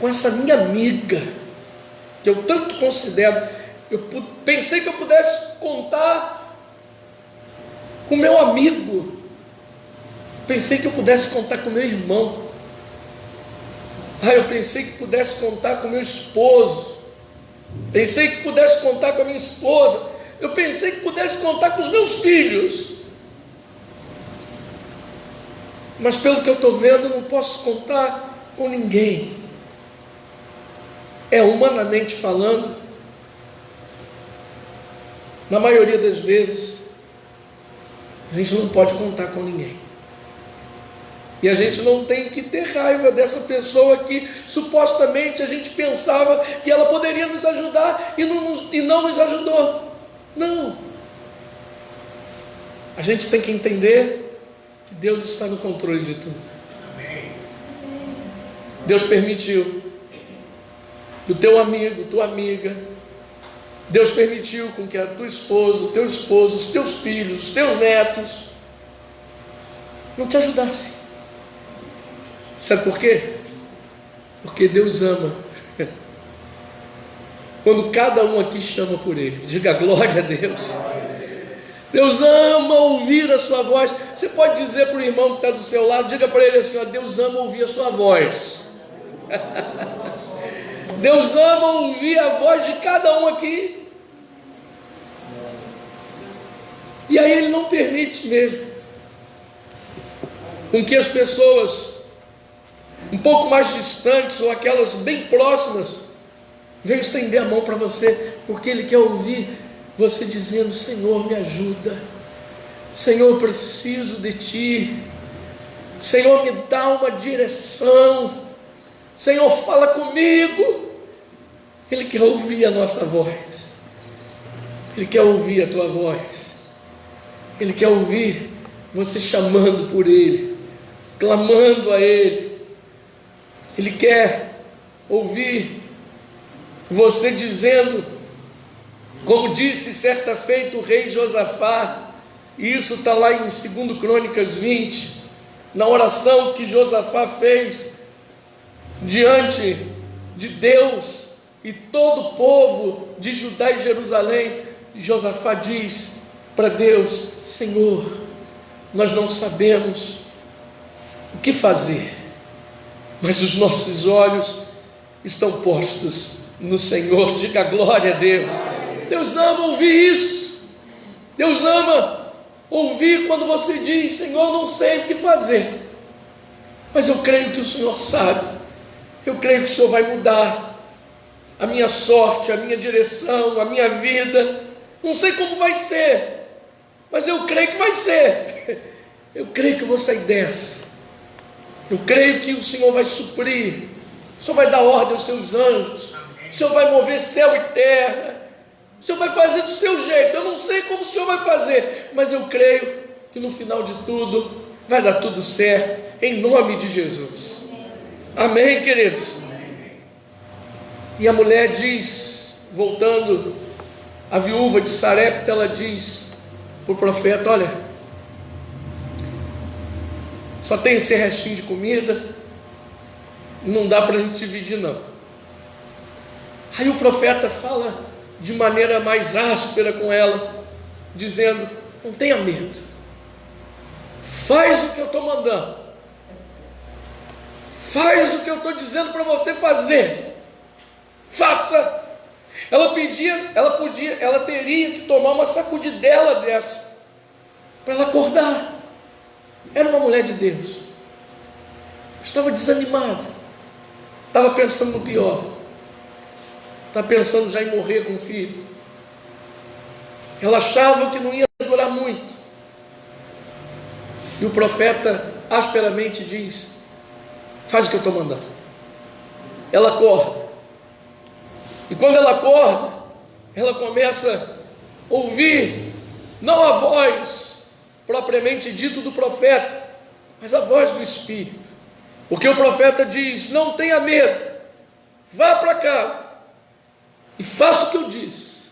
com essa minha amiga, que eu tanto considero, eu pensei que eu pudesse contar com meu amigo, pensei que eu pudesse contar com meu irmão, eu pensei que pudesse contar com meu esposo, pensei que pudesse contar com a minha esposa, eu pensei que pudesse contar com os meus filhos, mas pelo que eu estou vendo, eu não posso contar com ninguém. Humanamente falando, na maioria das vezes, a gente não pode contar com ninguém. E a gente não tem que ter raiva dessa pessoa que supostamente a gente pensava que ela poderia nos ajudar e não nos ajudou. Não. A gente tem que entender que Deus está no controle de tudo. Deus permitiu que o teu amigo, tua amiga, Deus permitiu com que a tua esposa, o teu esposo, os teus filhos, os teus netos não te ajudassem. Sabe por quê? Porque Deus ama quando cada um aqui chama por Ele. Diga glória a Deus. Deus ama ouvir a sua voz. Você pode dizer para o irmão que está do seu lado, diga para ele assim, ó, Deus ama ouvir a sua voz. Deus ama ouvir a voz de cada um aqui. E aí Ele não permite mesmo com que as pessoas um pouco mais distantes ou aquelas bem próximas venham estender a mão para você, porque Ele quer ouvir você dizendo, Senhor, me ajuda, Senhor, preciso de Ti, Senhor, me dá uma direção, Senhor, fala comigo. Ele quer ouvir a nossa voz, Ele quer ouvir a tua voz, Ele quer ouvir você chamando por Ele, clamando a Ele. Ele quer ouvir você dizendo, como disse certa feita o rei Josafá, e isso está lá em 2 Crônicas 20, na oração que Josafá fez diante de Deus e todo o povo de Judá e Jerusalém. Josafá diz para Deus, Senhor, nós não sabemos o que fazer, mas os nossos olhos estão postos no Senhor. Diga glória a Deus. Deus ama ouvir isso. Deus ama ouvir quando você diz, Senhor, não sei o que fazer, mas eu creio que o Senhor sabe, eu creio que o Senhor vai mudar a minha sorte, a minha direção, a minha vida, não sei como vai ser, mas eu creio que vai ser, eu creio que eu vou sair dessa, eu creio que o Senhor vai suprir, o Senhor vai dar ordem aos seus anjos, o Senhor vai mover céu e terra, o Senhor vai fazer do seu jeito, eu não sei como o Senhor vai fazer, mas eu creio que no final de tudo, vai dar tudo certo, em nome de Jesus. Amém, queridos? E a mulher diz, voltando, a viúva de Sarepta, ela diz para o profeta, olha, só tem esse restinho de comida, não dá para a gente dividir não. Aí o profeta fala de maneira mais áspera com ela, dizendo, não tenha medo, faz o que eu estou mandando, faz o que eu estou dizendo para você fazer, faça. Ela teria que tomar uma sacudidela dessa, para ela acordar. Era uma mulher de Deus, estava desanimada, estava pensando no pior, estava pensando já em morrer com o filho, ela achava que não ia durar muito, e o profeta asperamente diz, faz o que eu estou mandando. Ela acorda, e quando ela acorda, ela começa a ouvir, não a voz propriamente dito do profeta, mas a voz do Espírito, porque o profeta diz, não tenha medo, vá para casa, e faça o que eu disse,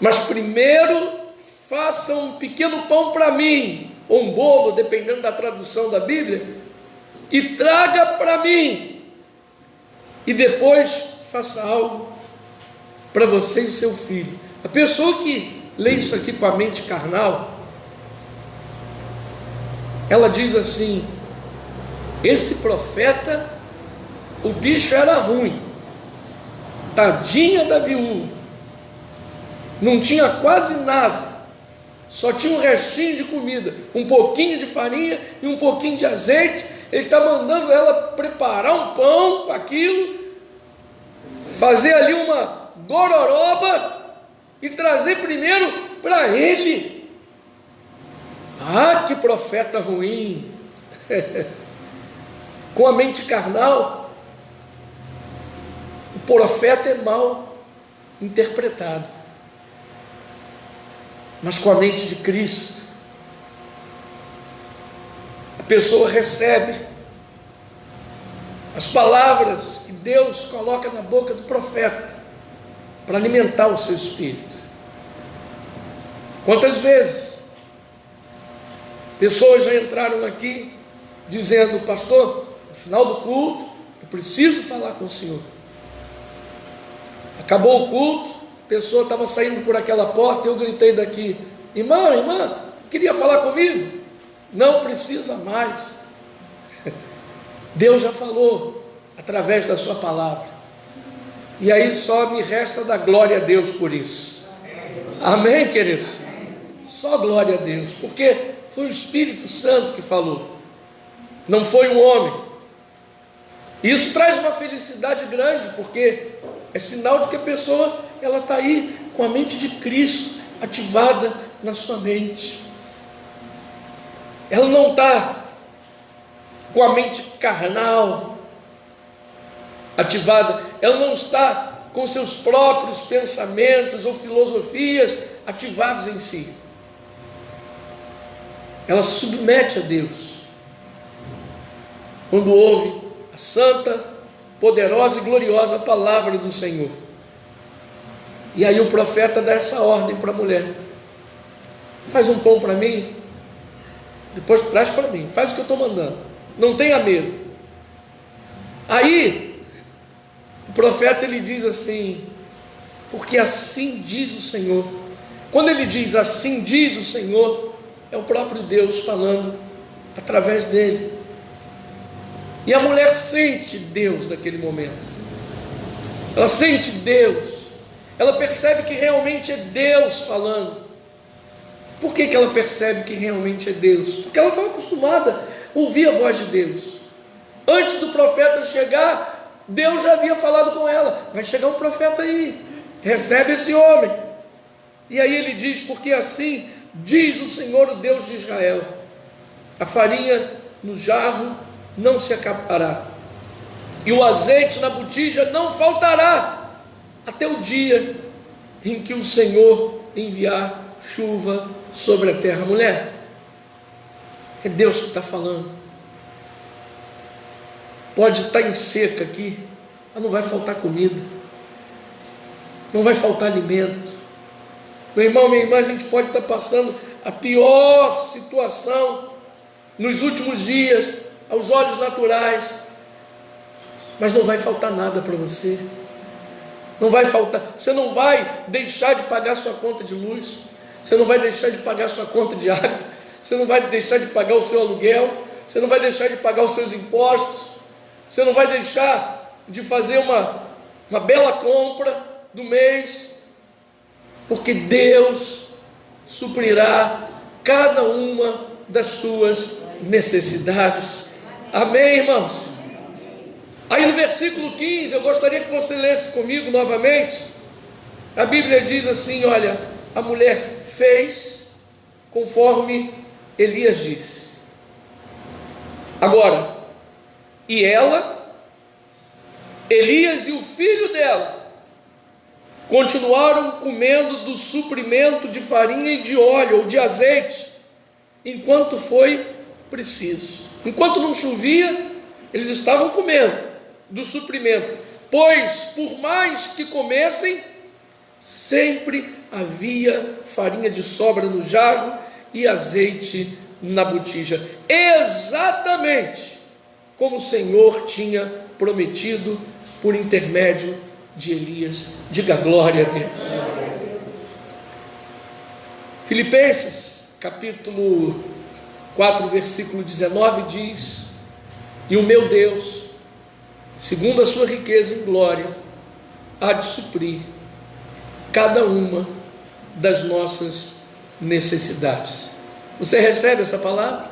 mas primeiro faça um pequeno pão para mim, ou um bolo, dependendo da tradução da Bíblia, e traga para mim, e depois faça algo para você e seu filho. A pessoa que lê isso aqui com a mente carnal, ela diz assim, esse profeta, o bicho era ruim, tadinha da viúva, não tinha quase nada, só tinha um restinho de comida, um pouquinho de farinha e um pouquinho de azeite. Ele está mandando ela preparar um pão com aquilo, fazer ali uma gororoba e trazer primeiro para ele. Ah, que profeta ruim! Com a mente carnal, o profeta é mal interpretado, mas com a mente de Cristo, a pessoa recebe as palavras que Deus coloca na boca do profeta para alimentar o seu espírito. Quantas vezes pessoas já entraram aqui dizendo: pastor, no final do culto eu preciso falar com o senhor. Acabou o culto, a pessoa estava saindo por aquela porta, eu gritei daqui: irmã, queria falar comigo? Não precisa mais. Deus já falou através da sua palavra, e aí só me resta dar glória a Deus por isso. Amém, queridos? Só glória a Deus, porque foi o Espírito Santo que falou, não foi um homem. Isso traz uma felicidade grande, porque é sinal de que a pessoa ela está aí com a mente de Cristo ativada na sua mente. Ela não está com a mente carnal ativada, ela não está com seus próprios pensamentos ou filosofias ativados em si. Ela se submete a Deus quando ouve a santa, poderosa e gloriosa palavra do Senhor. E aí o profeta dá essa ordem para a mulher: faz um pão para mim, depois traz para mim, faz o que eu estou mandando, não tenha medo. Aí o profeta ele diz assim: porque assim diz o Senhor. Quando ele diz assim diz o Senhor, é o próprio Deus falando através dele. E a mulher sente Deus naquele momento, ela sente Deus, ela percebe que realmente é Deus falando. Por que ela percebe que realmente é Deus? Porque ela estava acostumada a ouvir a voz de Deus. Antes do profeta chegar, Deus já havia falado com ela: vai chegar um profeta aí, recebe esse homem. E aí ele diz: porque assim diz o Senhor, o Deus de Israel, a farinha no jarro não se acabará, e o azeite na botija não faltará, até o dia em que o Senhor enviar chuva sobre a terra. Mulher, é Deus que está falando. Pode estar em seca aqui, mas não vai faltar comida, não vai faltar alimento. Meu irmão, minha irmã, a gente pode estar passando a pior situação nos últimos dias, aos olhos naturais, mas não vai faltar nada para você. Não vai faltar, você não vai deixar de pagar sua conta de luz, você não vai deixar de pagar sua conta de água, você não vai deixar de pagar o seu aluguel, você não vai deixar de pagar os seus impostos, você não vai deixar de fazer uma bela compra do mês, porque Deus suprirá cada uma das tuas necessidades. Amém, irmãos? Aí no versículo 15, eu gostaria que você lesse comigo novamente. A Bíblia diz assim: olha, a mulher fez conforme Elias disse. Agora, e ela, Elias e o filho dela continuaram comendo do suprimento de farinha e de óleo ou de azeite, enquanto foi preciso. Enquanto não chovia, eles estavam comendo do suprimento, pois por mais que comessem, sempre havia farinha de sobra no jarro e azeite na botija, exatamente como o Senhor tinha prometido por intermédio de Elias. Diga glória a Deus. Filipenses capítulo 4 versículo 19 diz: e o meu Deus, segundo a sua riqueza em glória, há de suprir cada uma das nossas necessidades. Você recebe essa palavra?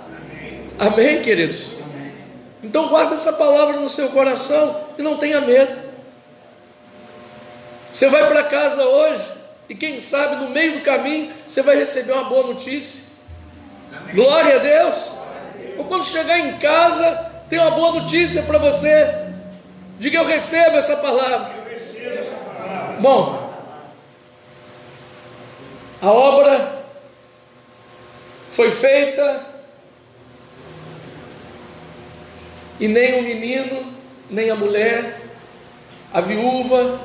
Amém, queridos? Amém. Então guarda essa palavra no seu coração e não tenha medo. Você vai para casa hoje e quem sabe no meio do caminho você vai receber uma boa notícia. Amém. Glória a Deus. Ou quando chegar em casa, tem uma boa notícia para você. Diga: eu recebo essa palavra. Eu recebo essa palavra. Bom, a obra foi feita e nem o menino nem a mulher, a viúva,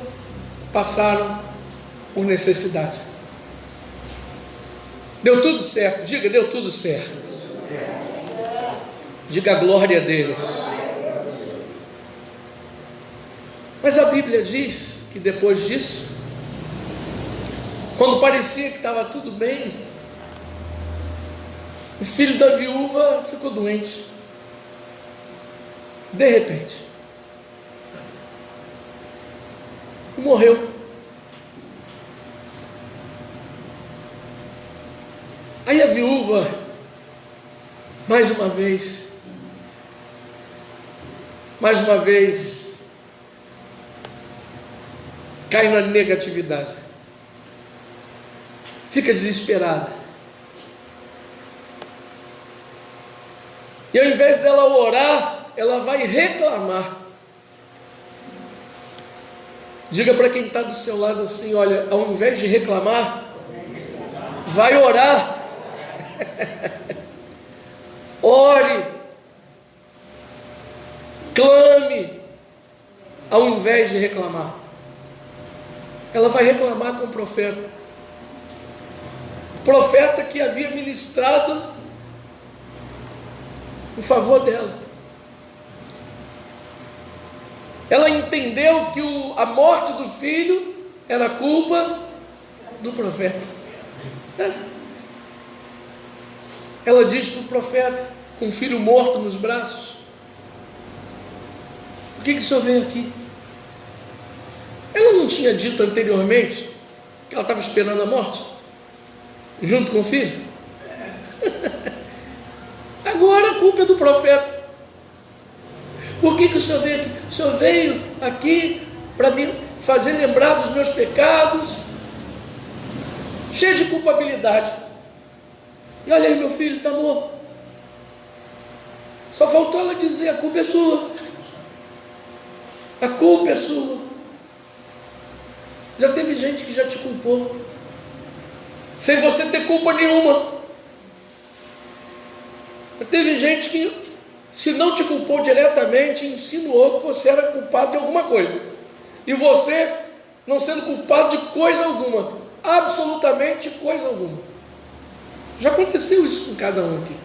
passaram por necessidade. Deu tudo certo, diga, deu tudo certo. Diga glória a Deus. Mas a Bíblia diz que depois disso, quando parecia que estava tudo bem, o filho da viúva ficou doente. De repente, morreu. Aí a viúva, mais uma vez, cai na negatividade, fica desesperada, e ao invés dela orar, ela vai reclamar. Diga para quem está do seu lado assim: olha, ao invés de reclamar, vai orar. Ore, clame, ao invés de reclamar. Ela vai reclamar com o profeta que havia ministrado em favor dela. Ela entendeu que a morte do filho era culpa do profeta. Ela diz para o profeta, com o filho morto nos braços: por que o senhor veio aqui? Ela não tinha dito anteriormente que ela estava esperando a morte, junto com o filho? Agora a culpa é do profeta. Por que o senhor veio aqui? O senhor veio aqui para me fazer lembrar dos meus pecados, cheio de culpabilidade. E olha aí, meu filho está morto. Só faltou ela dizer: a culpa é sua. A culpa é sua. Já teve gente que já te culpou, sem você ter culpa nenhuma. Já teve gente que, se não te culpou diretamente, insinuou que você era culpado de alguma coisa. E você, não sendo culpado de coisa alguma, absolutamente coisa alguma. Já aconteceu isso com cada um aqui.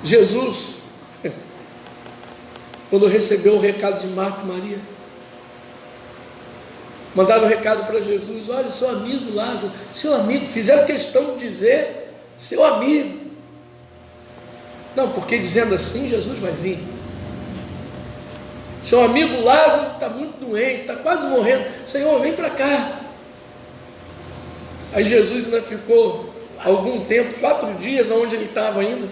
Jesus, quando recebeu o recado de Marta e Maria, mandaram um recado para Jesus: olha, seu amigo Lázaro, seu amigo, fizeram questão de dizer seu amigo. Não, porque dizendo assim, Jesus vai vir. Seu amigo Lázaro está muito doente, está quase morrendo. Senhor, vem para cá. Aí Jesus ainda ficou algum tempo, 4 dias, onde ele estava ainda.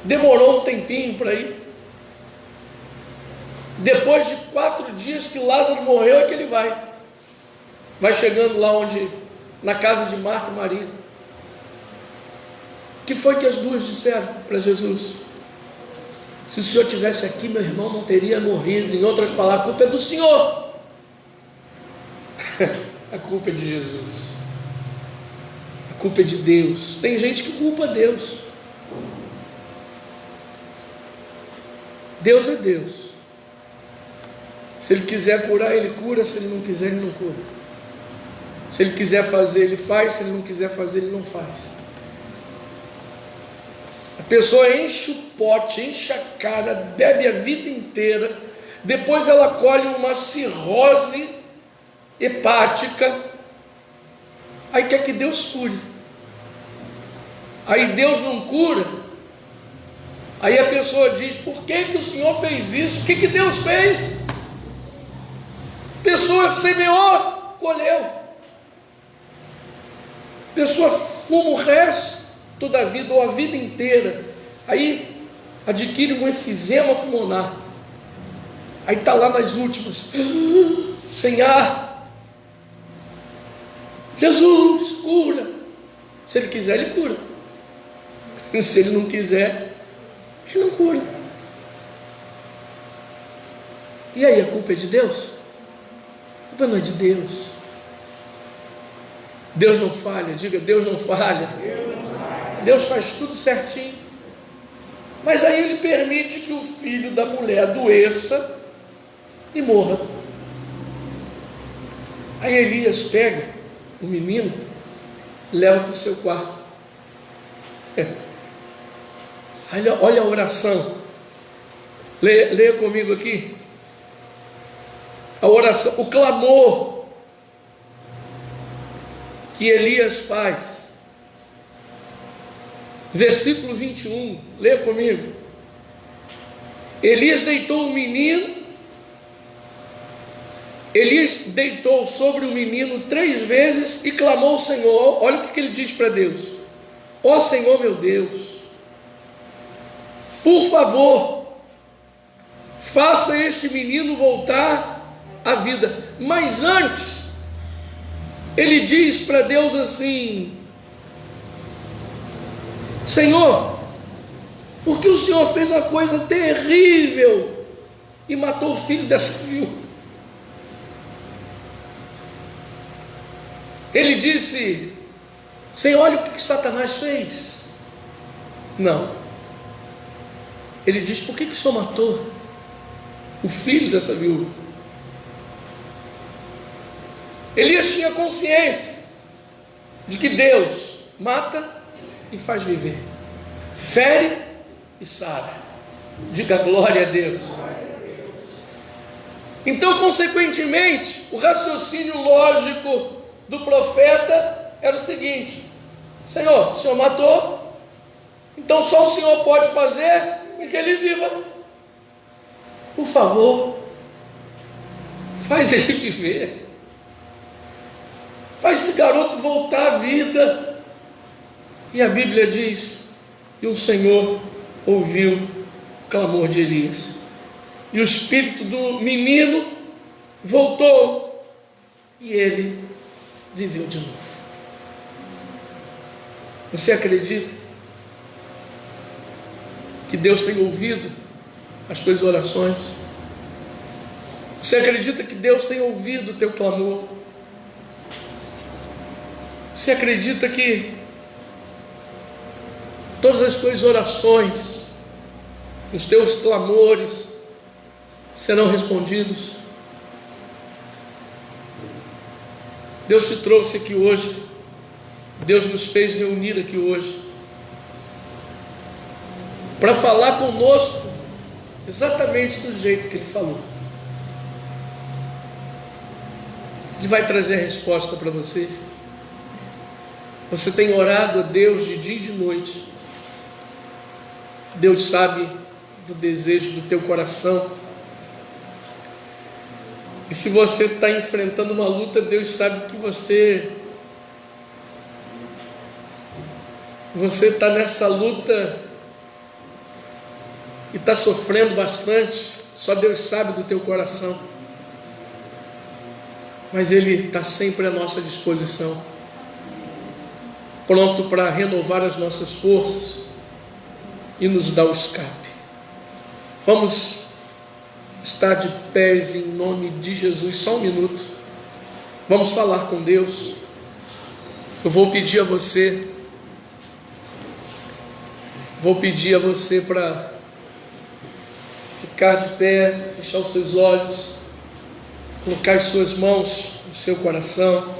Demorou um tempinho para ir. Depois de 4 dias que Lázaro morreu, é que ele vai chegando lá onde, na casa de Marta e Maria. O que foi que as duas disseram para Jesus? Se o Senhor estivesse aqui, meu irmão não teria morrido. Em outras palavras, a culpa é do Senhor. A culpa é de Jesus. A culpa é de Deus. Tem gente que culpa Deus. Deus é Deus. Se Ele quiser curar, Ele cura. Se Ele não quiser, Ele não cura. Se Ele quiser fazer, Ele faz. Se Ele não quiser fazer, Ele não faz. A pessoa enche o pote, enche a cara, bebe a vida inteira, depois ela colhe uma cirrose hepática, aí quer que Deus cure. Aí Deus não cura. Aí a pessoa diz: por que o Senhor fez isso? O que Deus fez? A pessoa semeou, colheu. A pessoa fuma o resto da vida, ou a vida inteira, aí adquire um efizema pulmonar, aí está lá nas últimas, sem ar. Jesus, cura. Se Ele quiser, Ele cura. Se Ele não quiser, Ele não cura. E aí, a culpa é de Deus? A culpa não é de Deus. Deus não falha. Diga: Deus não falha. Deus faz tudo certinho. Mas aí ele permite que o filho da mulher adoeça e morra. Aí Elias pega o menino, leva para o seu quarto. Olha a oração. Leia comigo aqui. A oração, o clamor que Elias faz. Versículo 21, leia comigo. Elias deitou o menino, Elias deitou sobre o menino 3 vezes e clamou ao Senhor. Olha o que ele diz para Deus: ó Senhor meu Deus, por favor, faça este menino voltar à vida. Mas antes, ele diz para Deus assim: Senhor, porque o Senhor fez uma coisa terrível e matou o filho dessa viúva? Ele disse: Senhor, olha o que Satanás fez. Não. Ele diz: por que o Senhor matou o filho dessa viúva? Elias tinha consciência de que Deus mata e faz viver, fere e sara. Diga glória a Deus. Então, consequentemente, o raciocínio lógico do profeta era o seguinte: Senhor, o Senhor matou, então só o Senhor pode fazer com que ele viva. Por favor, faz ele viver, faz esse garoto voltar à vida. E a Bíblia diz: e o Senhor ouviu o clamor de Elias, e o espírito do menino voltou, e ele viveu de novo. Você acredita que Deus tem ouvido as tuas orações? Você acredita que Deus tem ouvido o teu clamor? Você acredita que todas as tuas orações, os teus clamores serão respondidos? Deus te trouxe aqui hoje, Deus nos fez reunir aqui hoje para falar conosco exatamente do jeito que Ele falou. Ele vai trazer a resposta para você. Você tem orado a Deus de dia e de noite. Deus sabe do desejo do teu coração. E se você está enfrentando uma luta, Deus sabe que você está nessa luta e está sofrendo bastante. Só Deus sabe do teu coração. Mas Ele está sempre à nossa disposição, pronto para renovar as nossas forças e nos dar o escape. Vamos estar de pés em nome de Jesus, só um minuto. Vamos falar com Deus. Eu vou pedir a você para ficar de pé, fechar os seus olhos, colocar as suas mãos no seu coração,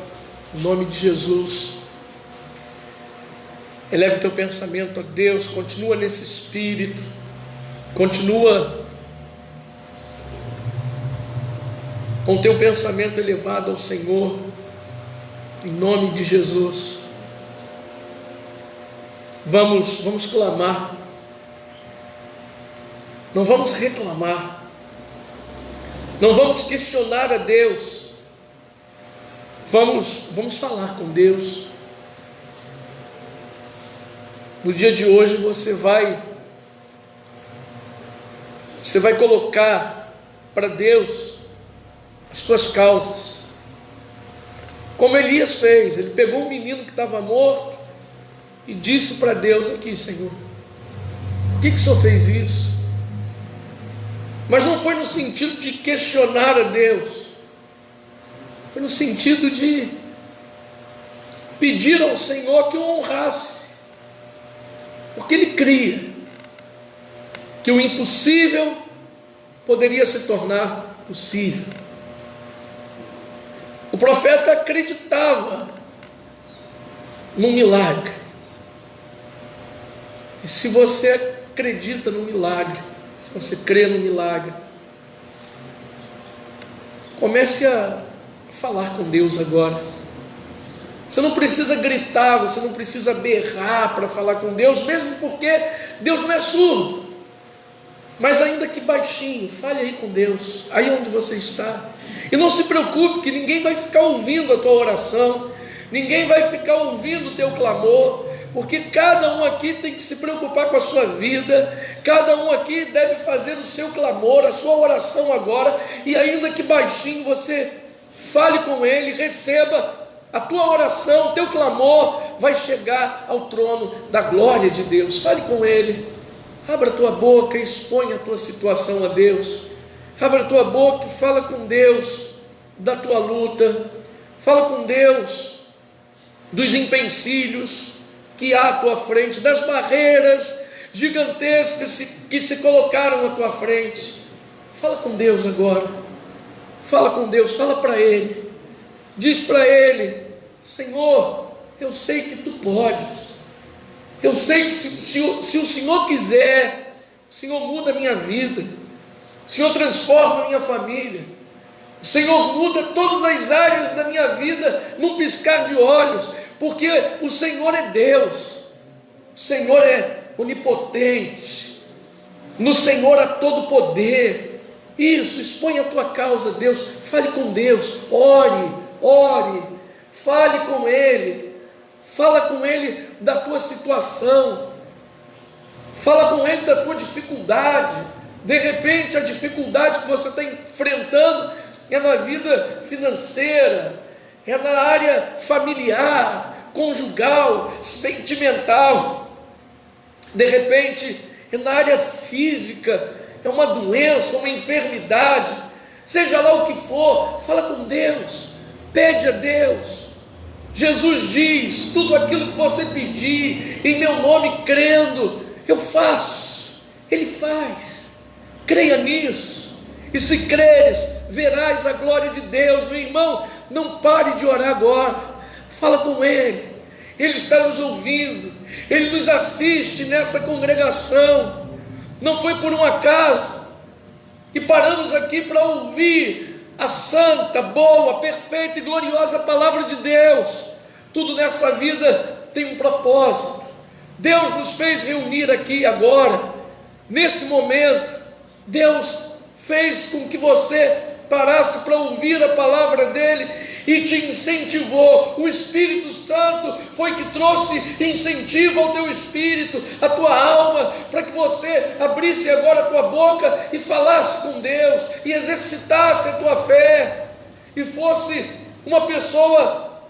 em nome de Jesus. Eleve o teu pensamento a Deus, continua nesse espírito, continua com o teu pensamento elevado ao Senhor, em nome de Jesus. Vamos clamar, não vamos reclamar, não vamos questionar a Deus, vamos falar com Deus. No dia de hoje você vai colocar para Deus as tuas causas, como Elias fez. Ele pegou um menino que estava morto e disse para Deus aqui: Senhor, por que o Senhor fez isso? Mas não foi no sentido de questionar a Deus, foi no sentido de pedir ao Senhor que o honrasse, porque ele cria que o impossível poderia se tornar possível. O profeta acreditava num milagre. E se você acredita no milagre, se você crê no milagre, comece a falar com Deus agora. Você não precisa gritar, você não precisa berrar para falar com Deus, mesmo porque Deus não é surdo. Mas ainda que baixinho, fale aí com Deus, aí onde você está. E não se preocupe que ninguém vai ficar ouvindo a tua oração, ninguém vai ficar ouvindo o teu clamor, porque cada um aqui tem que se preocupar com a sua vida, cada um aqui deve fazer o seu clamor, a sua oração agora, e ainda que baixinho você fale com Ele, receba a tua oração, o teu clamor vai chegar ao trono da glória de Deus. Fale com Ele, abra a tua boca e expõe a tua situação a Deus. Abra a tua boca e fala com Deus da tua luta, fala com Deus dos empecilhos que há à tua frente, das barreiras gigantescas que se colocaram à tua frente. Fala com Deus agora, fala com Deus, fala para Ele, diz para Ele: Senhor, eu sei que Tu podes, eu sei que se o Senhor quiser, o Senhor muda a minha vida, o Senhor transforma a minha família, o Senhor muda todas as áreas da minha vida num piscar de olhos, porque o Senhor é Deus, o Senhor é onipotente, no Senhor há todo poder. Isso, expõe a tua causa a Deus, fale com Deus, ore, fale com Ele, fala com Ele da tua situação, fala com Ele da tua dificuldade. De repente a dificuldade que você está enfrentando é na vida financeira, é na área familiar, conjugal, sentimental. De repente é na área física, é uma doença, uma enfermidade, seja lá o que for, fala com Deus, pede a Deus. Jesus diz: tudo aquilo que você pedir em meu nome, crendo, eu faço. Ele faz. Creia nisso, e se creres, verás a glória de Deus. Meu irmão, não pare de orar agora, fala com Ele, Ele está nos ouvindo, Ele nos assiste nessa congregação. Não foi por um acaso que paramos aqui para ouvir a santa, boa, perfeita e gloriosa palavra de Deus. Tudo nessa vida tem um propósito. Deus nos fez reunir aqui agora, nesse momento. Deus fez com que você parasse para ouvir a palavra dEle e te incentivou. O Espírito Santo foi que trouxe incentivo ao teu espírito, à tua alma, para que você abrisse agora a tua boca e falasse com Deus, e exercitasse a tua fé, e fosse uma pessoa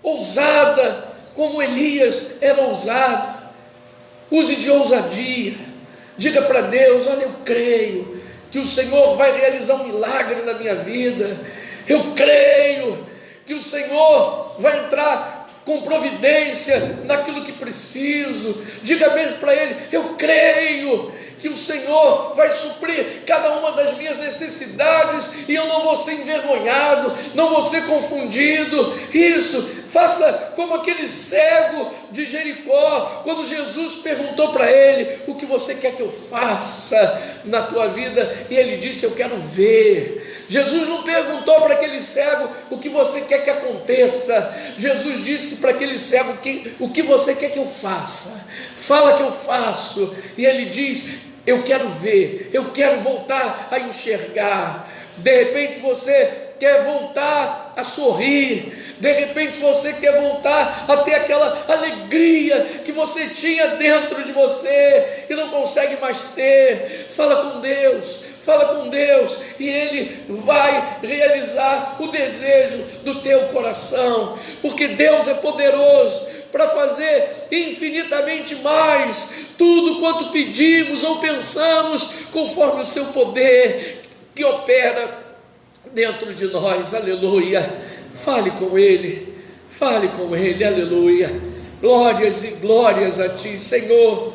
ousada, como Elias era ousado. Use de ousadia, diga para Deus: olha, eu creio que o Senhor vai realizar um milagre na minha vida, eu creio que o Senhor vai entrar com providência naquilo que preciso. Diga mesmo para Ele: eu creio que o Senhor vai suprir cada uma das minhas necessidades, e eu não vou ser envergonhado, não vou ser confundido. Isso, faça como aquele cego de Jericó, quando Jesus perguntou para ele: o que você quer que eu faça na tua vida? E ele disse: eu quero ver. Jesus não perguntou para aquele cego: o que você quer que aconteça? Jesus disse para aquele cego: o que você quer que eu faça? Fala que eu faço. E ele diz: eu quero ver, eu quero voltar a enxergar. De repente você quer voltar a sorrir, de repente você quer voltar a ter aquela alegria que você tinha dentro de você e não consegue mais ter. Fala com Deus, e Ele vai realizar o desejo do teu coração, porque Deus é poderoso para fazer infinitamente mais, tudo quanto pedimos ou pensamos, conforme o seu poder que opera dentro de nós. Aleluia. Fale com Ele, aleluia. Glórias e glórias a Ti, Senhor.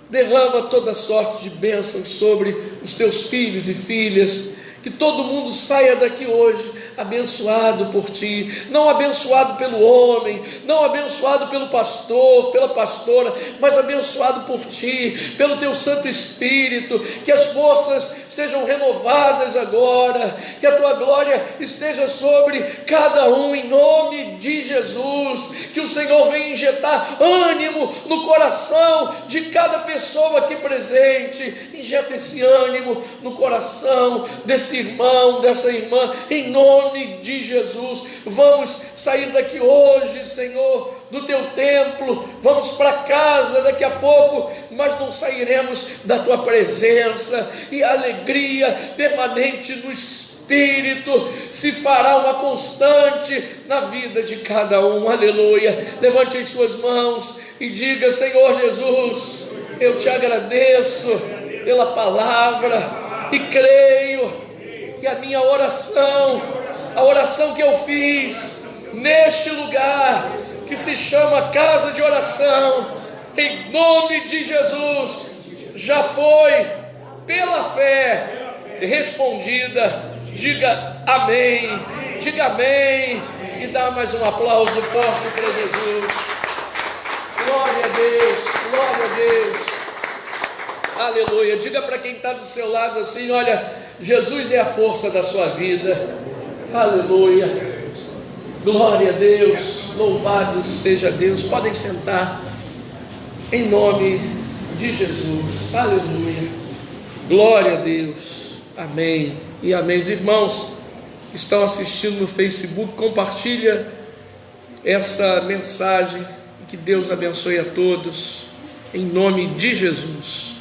derrama toda sorte de bênçãos sobre os teus filhos e filhas, que todo mundo saia daqui hoje abençoado por Ti, não abençoado pelo homem, não abençoado pelo pastor, pela pastora, mas abençoado por Ti, pelo Teu Santo Espírito, que as forças sejam renovadas agora, que a Tua glória esteja sobre cada um, em nome de Jesus, que o Senhor venha injetar ânimo no coração de cada pessoa aqui presente, injeta esse ânimo no coração desse irmão, dessa irmã, em nome de Jesus. Vamos sair daqui hoje, Senhor, do Teu templo, vamos para casa daqui a pouco, mas não sairemos da Tua presença, e a alegria permanente no Espírito se fará uma constante na vida de cada um. Aleluia. Levante as suas mãos e diga: Senhor Jesus, eu Te agradeço pela palavra e creio que a minha oração, a oração que eu fiz neste lugar que se chama casa de oração, em nome de Jesus, já foi pela fé respondida. Diga amém, diga amém, e dá mais um aplauso forte para Jesus. Glória a Deus, glória a Deus. Aleluia. Diga para quem está do seu lado assim: olha, Jesus é a força da sua vida. Aleluia. Glória a Deus. Louvado seja Deus. Podem sentar em nome de Jesus. Aleluia. Glória a Deus. Amém e amém. Irmãos que estão assistindo no Facebook, compartilha essa mensagem. Que Deus abençoe a todos em nome de Jesus.